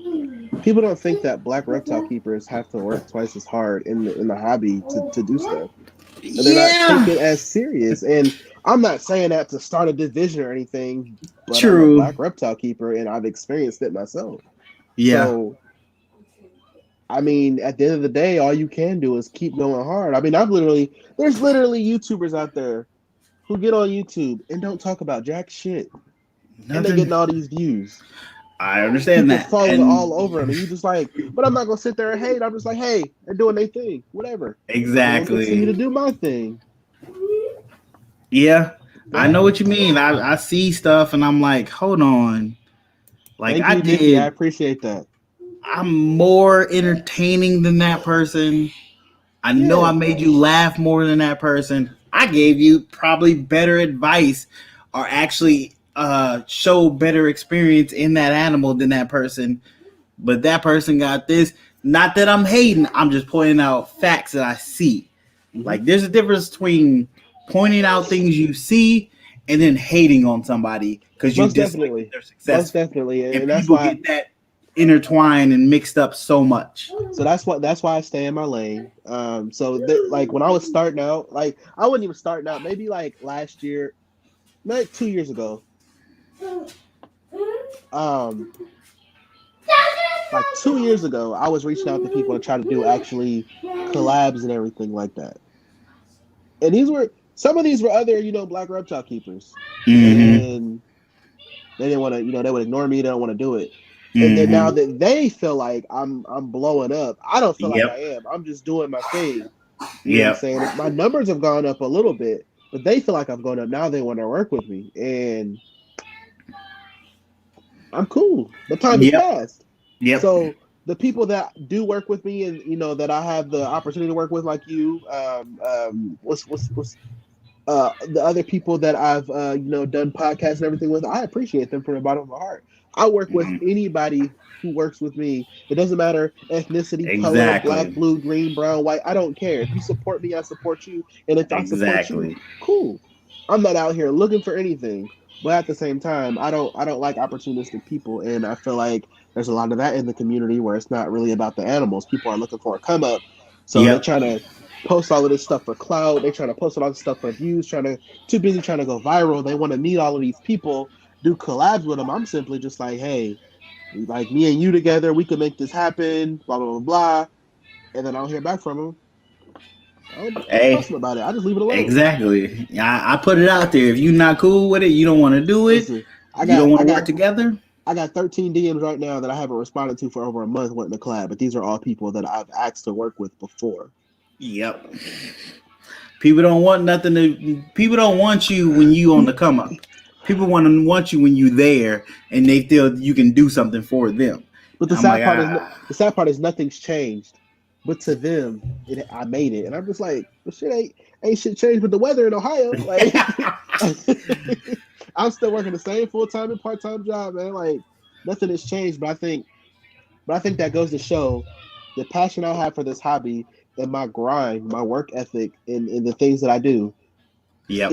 People don't think that black reptile keepers have to work twice as hard in the hobby to do stuff. And they're not taken as serious. And I'm not saying that to start a division or anything, but I'm a black reptile keeper and I've experienced it myself. Yeah. So, I mean, at the end of the day, all you can do is keep going hard. I mean, there's literally YouTubers out there who get on YouTube and don't talk about jack shit. Nothing. And they're getting all these views. I understand that. Falling all over them, and you just like, but I'm not gonna sit there and hate. I'm just like, hey, they're doing their thing, whatever. Exactly. I'm continue to do my thing. Yeah, I know what you mean. I see stuff, and I'm like, hold on, like Thank you, Nikki. I appreciate that. I'm more entertaining than that person. I know I made you laugh more than that person. I gave you probably better advice, or actually show better experience in that animal than that person, but that person got this. Not that I'm hating, I'm just pointing out facts that I see. Like, there's a difference between pointing out things you see and then hating on somebody because you dislike their success. Most definitely, and that's why get that intertwined and mixed up so much. So that's why I stay in my lane. Like when I was starting out, like I wasn't even starting out. Maybe like last year, like 2 years ago. Like 2 years ago, I was reaching out to people and trying to do actually collabs and everything like that. And some of these were other, black reptile keepers. And they didn't want to, they would ignore me. They don't want to do it. And then now that they feel like I'm blowing up, I don't feel like I am. I'm just doing my thing. You know what I'm saying? My numbers have gone up a little bit, but they feel like I've gone up. Now they want to work with me. And I'm cool. The time has passed. Yep. So the people that do work with me and that I have the opportunity to work with, like you, what's The other people that I've done podcasts and everything with, I appreciate them from the bottom of my heart. I work with anybody who works with me. It doesn't matter ethnicity, color, black, Exactly. blue, green, brown, white. I don't care. If you support me, I support you. And if I support you, Exactly. cool. I'm not out here looking for anything. But at the same time, I don't like opportunistic people, and I feel like there's a lot of that in the community where it's not really about the animals. People are looking for a come up, so they're Yep. trying to post all of this stuff for clout. They're trying to post all this stuff for views. Too busy trying to go viral. They want to meet all of these people, do collabs with them. I'm simply just like, hey, like me and you together, we could make this happen. Blah blah blah blah. And then I don't hear back from them. I don't post Hey, about it. I just leave it alone. exactly. I put it out there. If you're not cool with it, you don't want to do it. Listen, You don't want to work together. I got 13 DMs right now that I haven't responded to for over a month wanting to collab, but these are all people that I've asked to work with before. Yep. People don't want nothing to. People don't want you when you on the come up. People want you when you there and they feel you can do something for them. But the I'm like, sad part is nothing's changed. But to them, I made it, and I'm just like, well, shit ain't shit changed. But the weather in Ohio, like, I'm still working the same full-time and part-time job, man. Like, nothing has changed. But I think that goes to show the passion I have for this hobby and my grind, my work ethic, and the things that I do. yep.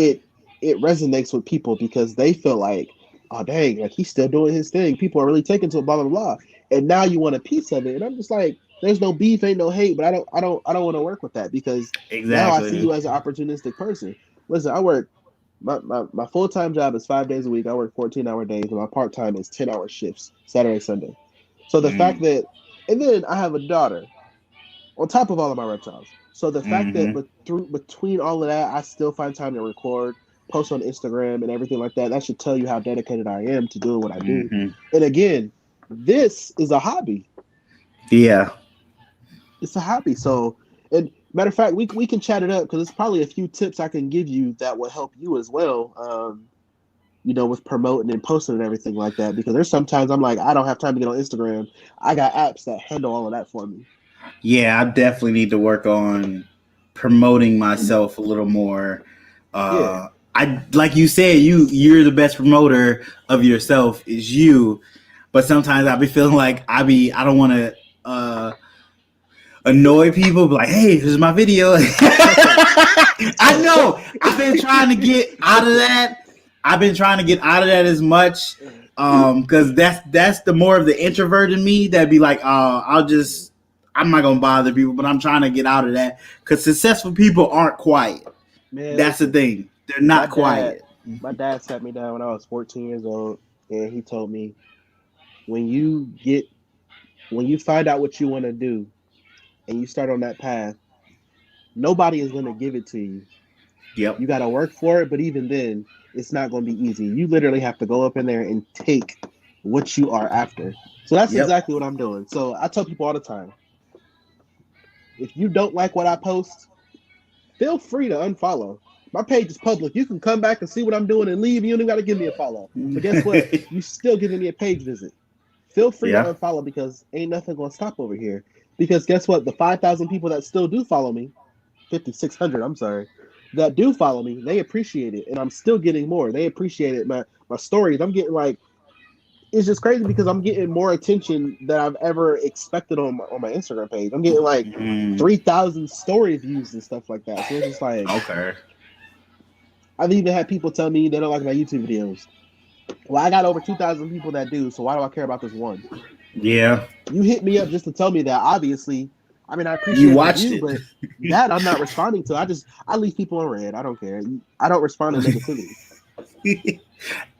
It resonates with people because they feel like, oh dang, like he's still doing his thing. People are really taking to it, blah blah blah. And now you want a piece of it, and I'm just like, there's no beef, ain't no hate, but I don't want to work with that because now I see Exactly. you as an opportunistic person. Listen, I work my full time job is 5 days a week. I work 14-hour days, and my part time is 10-hour shifts, Saturday, Sunday. So the fact that, and then I have a daughter on top of all of my reptiles. So the fact that between all of that, I still find time to record, post on Instagram, and everything like that, that should tell you how dedicated I am to doing what I do. And again, this is a hobby. Yeah. It's a hobby. So, and matter of fact, we can chat it up because it's probably a few tips I can give you that will help you as well. With promoting and posting and everything like that. Because there's sometimes I'm like, I don't have time to get on Instagram. I got apps that handle all of that for me. Yeah, I definitely need to work on promoting myself a little more. Yeah. I like you said, you're the best promoter of yourself is you. But sometimes I be feeling like I don't want to annoy people. Be like, hey, this is my video. I know. I've been trying to get out of that. I've been trying to get out of that as much because that's the more of the introvert in me that be like, I'm not gonna bother people, but I'm trying to get out of that because successful people aren't quiet. Man, that's the thing; they're not quiet. My dad sat me down when I was 14 years old, and he told me, when you find out what you want to do, and you start on that path, nobody is gonna give it to you. Yep. You got to work for it, but even then, it's not going to be easy. You literally have to go up in there and take what you are after. So that's exactly what I'm doing. So I tell people all the time, if you don't like what I post, feel free to unfollow. My page is public. You can come back and see what I'm doing and leave. You don't even got to give me a follow. But guess what? You still giving me a page visit. Feel free to unfollow because ain't nothing going to stop over here. Because guess what? The 5,000 people that still do follow me, 5,600, I'm sorry, that do follow me, they appreciate it. And I'm still getting more. They appreciate it. My stories, I'm getting like, it's just crazy because I'm getting more attention than I've ever expected on my Instagram page. I'm getting like 3,000 story views and stuff like that. So it's just like, okay. I've even had people tell me they don't like my YouTube videos. Well, I got over 2,000 people that do, so why do I care about this one? Yeah. You hit me up just to tell me that. Obviously, I mean, I appreciate you watched the view, it. but that I'm not responding to. I leave people in red. I don't care. I don't respond to negativity.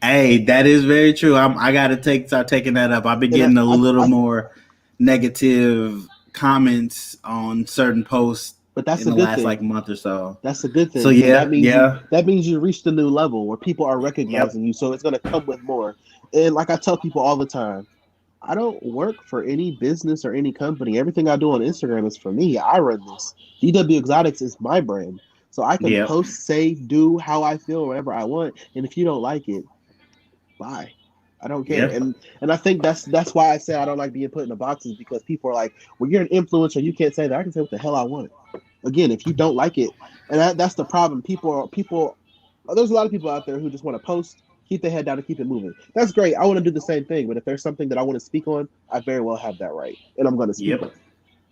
Hey, that is very true. I got to start taking that up. I've been getting a little more negative comments on certain posts, but that's in a the good last thing. like month or so. That's a good thing. So that means you reached a new level where people are recognizing you. So it's going to come with more. And like I tell people all the time, I don't work for any business or any company. Everything I do on Instagram is for me. I run this. DWXOTICZ is my brand. So I can post, say, do how I feel, whatever I want. And if you don't like it, bye. I don't care. And I think that's why I say I don't like being put in the boxes, because people are like, well, you're an influencer. You can't say that. I can say what the hell I want. again, if you don't like it, and that's the problem. There's a lot of people out there who just want to post, keep their head down, and keep it moving. That's great. I want to do the same thing, but if there's something that I want to speak on, I very well have that right, and I'm going to speak on it.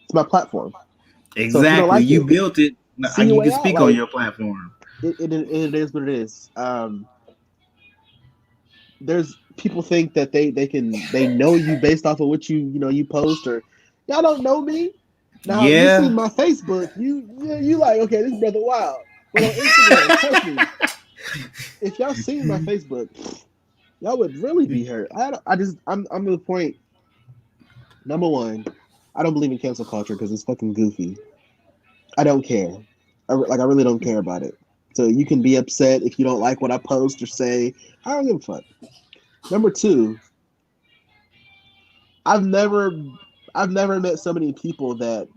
It's my platform. Exactly. So if you don't like you it, built it. see your You way can speak out. on Like, your platform. it is what it is. There's people think that they know you based off of what you post, or y'all don't know me. Now you see my Facebook, you like, okay, this brother wild. But on Instagram, trust me, if y'all seen my Facebook, y'all would really be hurt. I'm to the point. Number one, I don't believe in cancel culture because it's fucking goofy. I don't care. I really don't care about it. So you can be upset if you don't like what I post or say. I don't give a fuck. Number two, I've never met so many people that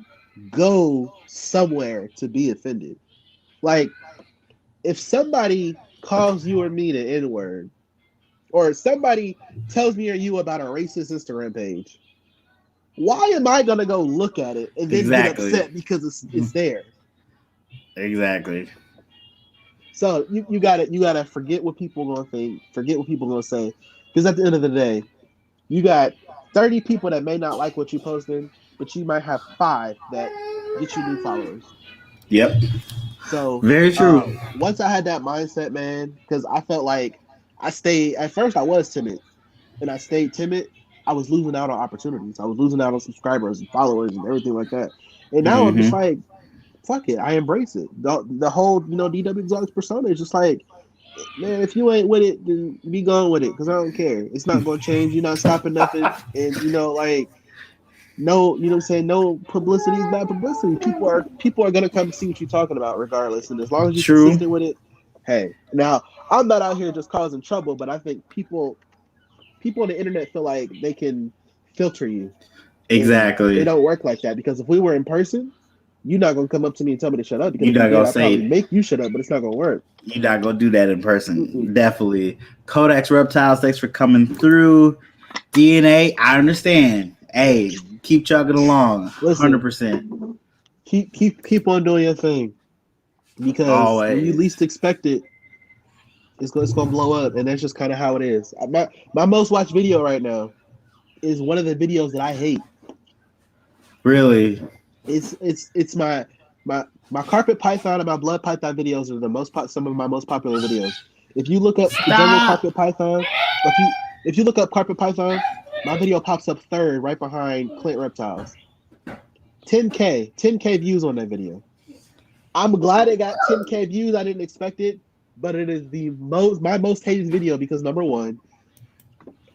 go somewhere to be offended. Like, if somebody calls you or me the N-word, or somebody tells me or you about a racist Instagram page, why am I gonna go look at it and then get upset because it's there? Exactly. So you gotta forget what people gonna think, forget what people gonna say, because at the end of the day, you got 30 people that may not like what you posted, but you might have 5 that get you new followers. Yep. So very true. Once I had that mindset, man, because I felt like at first I was timid, and I stayed timid. I was losing out on opportunities. I was losing out on subscribers and followers and everything like that. And now I'm just like, fuck it, I embrace it. The whole DWXOTICZ persona is just like, man, if you ain't with it, then be gone with it, because I don't care. It's not going to change. You're not stopping nothing. And, like, no, you know what I'm saying? No publicity is bad publicity. People are going to come see what you're talking about regardless. And as long as you're consistent with it, hey. Now, I'm not out here just causing trouble, but I think people on the internet feel like they can filter you. Exactly. They don't work like that, because if we were in person, you're not gonna come up to me and tell me to shut up, because you're not gonna I'll probably make you shut up, but it's not gonna work. You're not gonna do that in person. Mm-mm. Definitely. Kodak's Reptiles, thanks for coming through. DNA, I understand. Hey, keep chugging along. 100%. Keep on doing your thing, because when you least expect it, it's gonna blow up, and that's just kind of how it is. My most watched video right now is one of the videos that I hate. Really? It's my carpet python and my blood python videos are some of my most popular videos. If you look up jungle carpet python, if you look up carpet python, my video pops up third, right behind Clint reptiles. 10K views on that video. I'm glad it got 10K views. I didn't expect it, but it is my most hated video, because number one,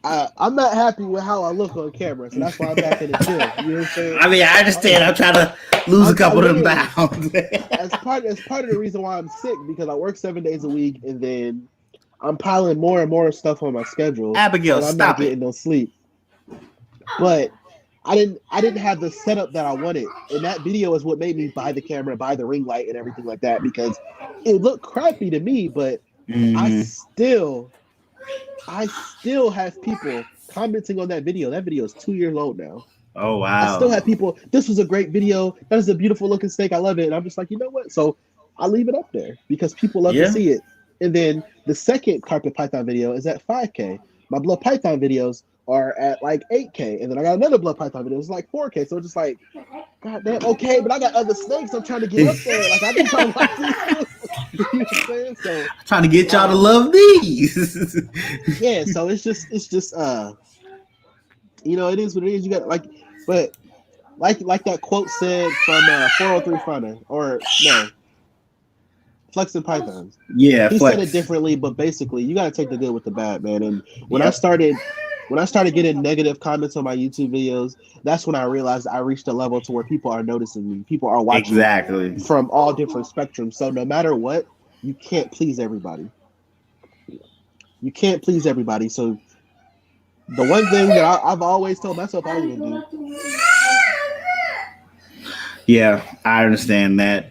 I'm not happy with how I look on camera, so that's why I'm back in the gym. You know what I'm saying? I mean, I understand. I'm trying to lose a couple of them pounds. as part of the reason why I'm sick, because I work 7 days a week, and then I'm piling more and more stuff on my schedule. Abigail, and I'm not getting no sleep. But I didn't have the setup that I wanted, and that video is what made me buy the camera, buy the ring light, and everything like that, because it looked crappy to me, but I still have people commenting on that video. That video is 2 years old now. Oh, wow. I still have people, this was a great video. That is a beautiful looking snake. I love it. And I'm just like, you know what? So I leave it up there because people love to see it. And then the second carpet python video is at 5K. My blood python videos are at like 8K. And then I got another blood python video. It's like 4K. So it's just like, God damn, okay, but I got other snakes I'm trying to get up there. Like, I've been trying to watch these. You know what I'm saying? So trying to get y'all to love these. Yeah, so it's just it is what it is. You got like that quote said from 403 Fauna, or no, Flex and Pythons. Yeah, he said it differently, but basically you got to take the good with the bad, man. And when I started getting negative comments on my YouTube videos, that's when I realized I reached a level to where people are noticing me. People are watching from all different spectrums. So no matter what, you can't please everybody. You can't please everybody. So the one thing that I've always told myself I was going to do. Yeah, I understand that.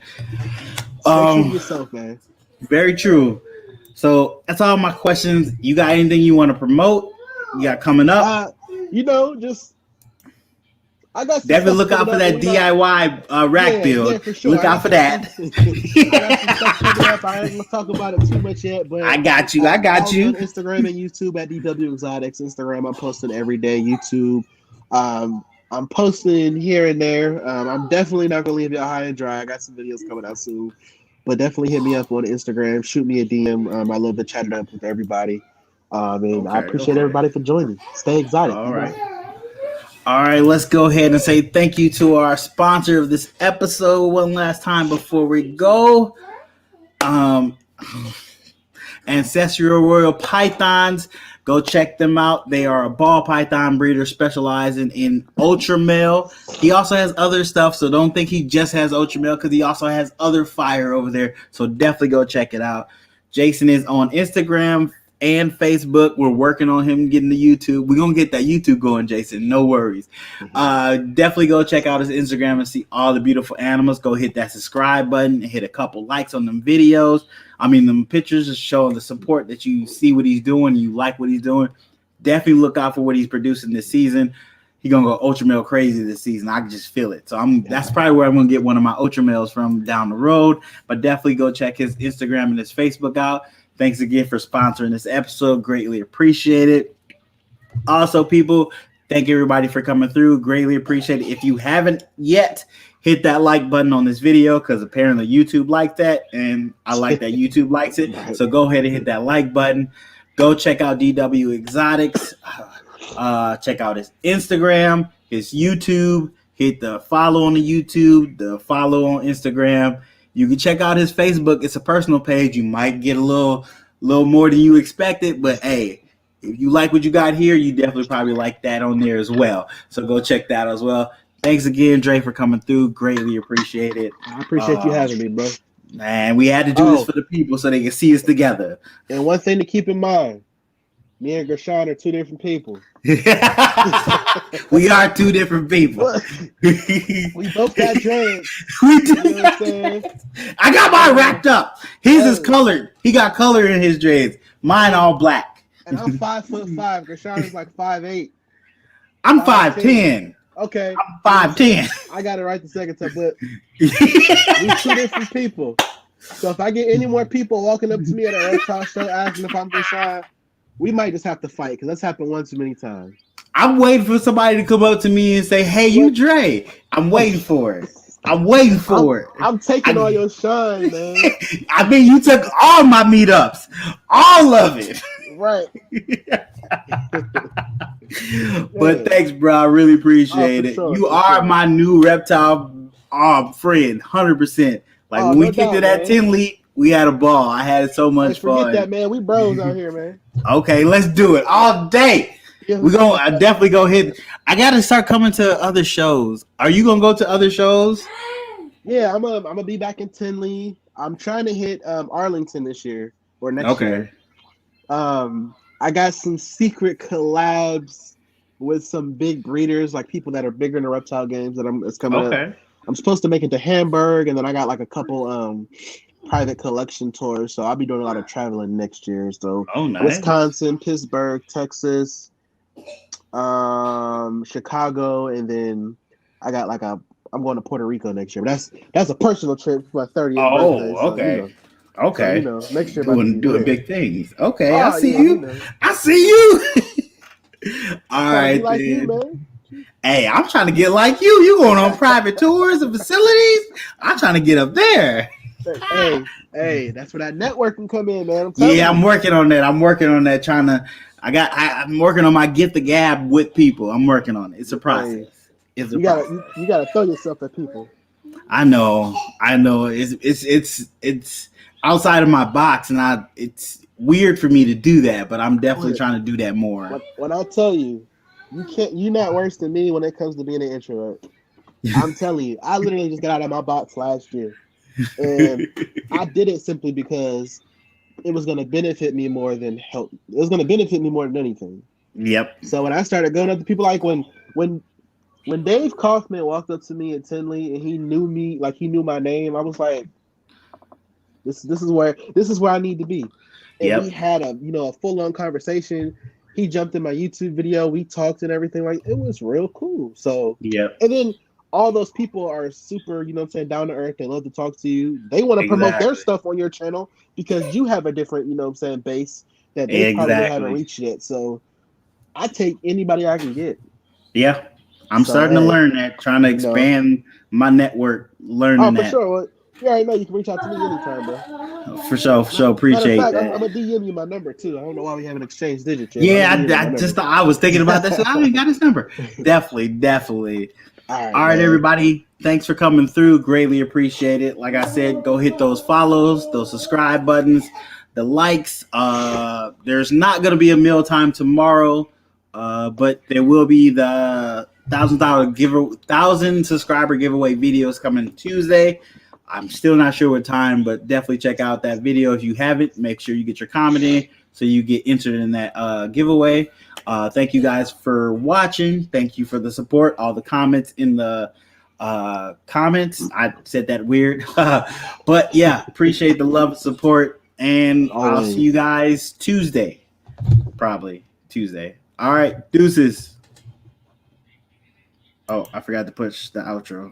Stay true to yourself, man. Very true. So that's all my questions. You got anything you want to promote? You got coming up? Just I got some Definitely stuff look out coming for up, that but we not- DIY rack build. Yeah, for sure. Look out for that. I got some stuff coming up. I ain't gonna talk about it too much yet, but I got you. I got follow me on you. Instagram and YouTube at DWXOTICZ. Instagram, I'm posting every day. YouTube, I'm posting here and there. I'm definitely not gonna leave y'all high and dry. I got some videos coming out soon, but definitely hit me up on Instagram. Shoot me a DM. I love to chat it up with everybody. And I appreciate everybody for joining. Stay exotic. All right. All right, let's go ahead and say thank you to our sponsor of this episode one last time before we go. Ancestral Royal Pythons. Go check them out. They are a ball python breeder specializing in ultra male. He also has other stuff, so don't think he just has ultra male because he also has other fire over there. So definitely go check it out. Jason is on Instagram and Facebook. We're working on him getting the YouTube. We're going to get that YouTube going, Jason. No worries. Definitely go check out his Instagram and see all the beautiful animals. Go hit that subscribe button and hit a couple likes on them videos. Them pictures just showing the support that you see what he's doing. You like what he's doing. Definitely look out for what he's producing this season. He's going to go ultra male crazy this season. I can just feel it. So that's probably where I'm going to get one of my ultra males from down the road. But definitely go check his Instagram and his Facebook out. Thanks again for sponsoring this episode. Greatly appreciate it. Also, people, thank everybody for coming through. Greatly appreciate it. If you haven't yet, hit that like button on this video because apparently YouTube liked that, and I like that YouTube likes it. So go ahead and hit that like button. Go check out DWXOTICZ. Check out his Instagram, his YouTube. Hit the follow on the YouTube, the follow on Instagram. You can check out his Facebook. It's a personal page. You might get a little more than you expected, but hey, if you like what you got here, you definitely probably like that on there as well. So go check that out as well. Thanks again, Dre, for coming through. Greatly appreciate it. I appreciate you having me, bro. Man, we had to do this for the people so they can see us together. And one thing to keep in mind, me and Gershon are two different people. We are two different people. We both got dreads. We do. You know what I'm saying? I got mine wrapped up. His is colored. He got color in his dreads. Mine all black. And I'm 5'5". Gershon is like 5'8". I'm 5'10". Okay. I'm 5'10". I got it right the second time, but we two different people. So if I get any more people walking up to me at a reptile show asking if I'm Gershon, we might just have to fight because that's happened one too many times. I'm waiting for somebody to come up to me and say, "Hey, you Dre." I'm waiting for it. I'm taking all your shine, man. I mean, you took all my meetups, all of it. Right. But thanks, bro. I really appreciate it. Sure, you are my new reptile friend, 100%. Like when we kicked it at 10 Leap, we had a ball. I had so much fun. Forget that, man. We bros out here, man. Okay, let's do it all day. We're going to definitely go hit. I got to start coming to other shows. Are you going to go to other shows? Yeah, I'm gonna be back in Tinley. I'm trying to hit Arlington this year or next year. I got some secret collabs with some big breeders, like people that are bigger in the reptile games it's coming up. I'm supposed to make it to Hamburg, and then I got like a couple private collection tours, so I'll be doing a lot of traveling next year. So nice. Wisconsin, Pittsburgh, Texas, Chicago, and then I got like I'm going to Puerto Rico next year. But that's a personal trip for my 30th birthday. So, okay. Okay. So, next year doing big things. Okay, I see you. I see you. All right, like then. you, man. Hey, I'm trying to get like you. You going on private tours and facilities? I'm trying to get up there. Hey, that's where that networking come in, man. I'm working on that. I'm working on my get the gab with people. I'm working on it. It's a process. You gotta throw yourself at people. I know. It's outside of my box, and it's weird for me to do that, but I'm definitely trying to do that more. When I tell you, you're not worse than me when it comes to being an introvert. I'm telling you, I literally just got out of my box last year, and I did it simply because it was going to benefit me more than help. It was going to benefit me more than anything. Yep. So when I started going up to people, like when Dave Kaufman walked up to me at Tinley and he knew me, like he knew my name, I was like, this is where I need to be. And we had a full-on conversation. He jumped in my YouTube video. We talked and everything. Like, it was real cool. So, Yeah, and then all those people are super, you know what I'm saying, down to earth. They love to talk to you. They want to promote their exactly. stuff on your channel because you have a different, you know what I'm saying, base that they probably haven't Exactly. reached yet. So I take anybody I can get. Yeah, I'm So, starting to hey, learn that, trying to you know. expand my network, learning For that. sure. Well, you already know you can reach out to me anytime, bro. For sure, for sure. Matter of Appreciate fact, I'm that. gonna DM you my number too. I don't know why we haven't exchanged digits yet, but I'm Yeah, gonna DM you my I number. just I was thinking about that. So I ain't got his number. Definitely. All All right, right, man. everybody. Thanks for coming through. Greatly appreciate it. Like I said, go hit those follows, those subscribe buttons, the likes. There's not gonna be a mealtime tomorrow, but there will be the $1,000 subscriber giveaway videos coming Tuesday. I'm still not sure what time, but definitely check out that video if you haven't. Make sure you get your comment in so you get entered in that giveaway. Thank you guys for watching. Thank you for the support. All the comments in the comments. I said that weird, but yeah, appreciate the love and support. And I'll see you Always. guys Tuesday, probably Tuesday. All right, deuces. Oh, I forgot to push the outro.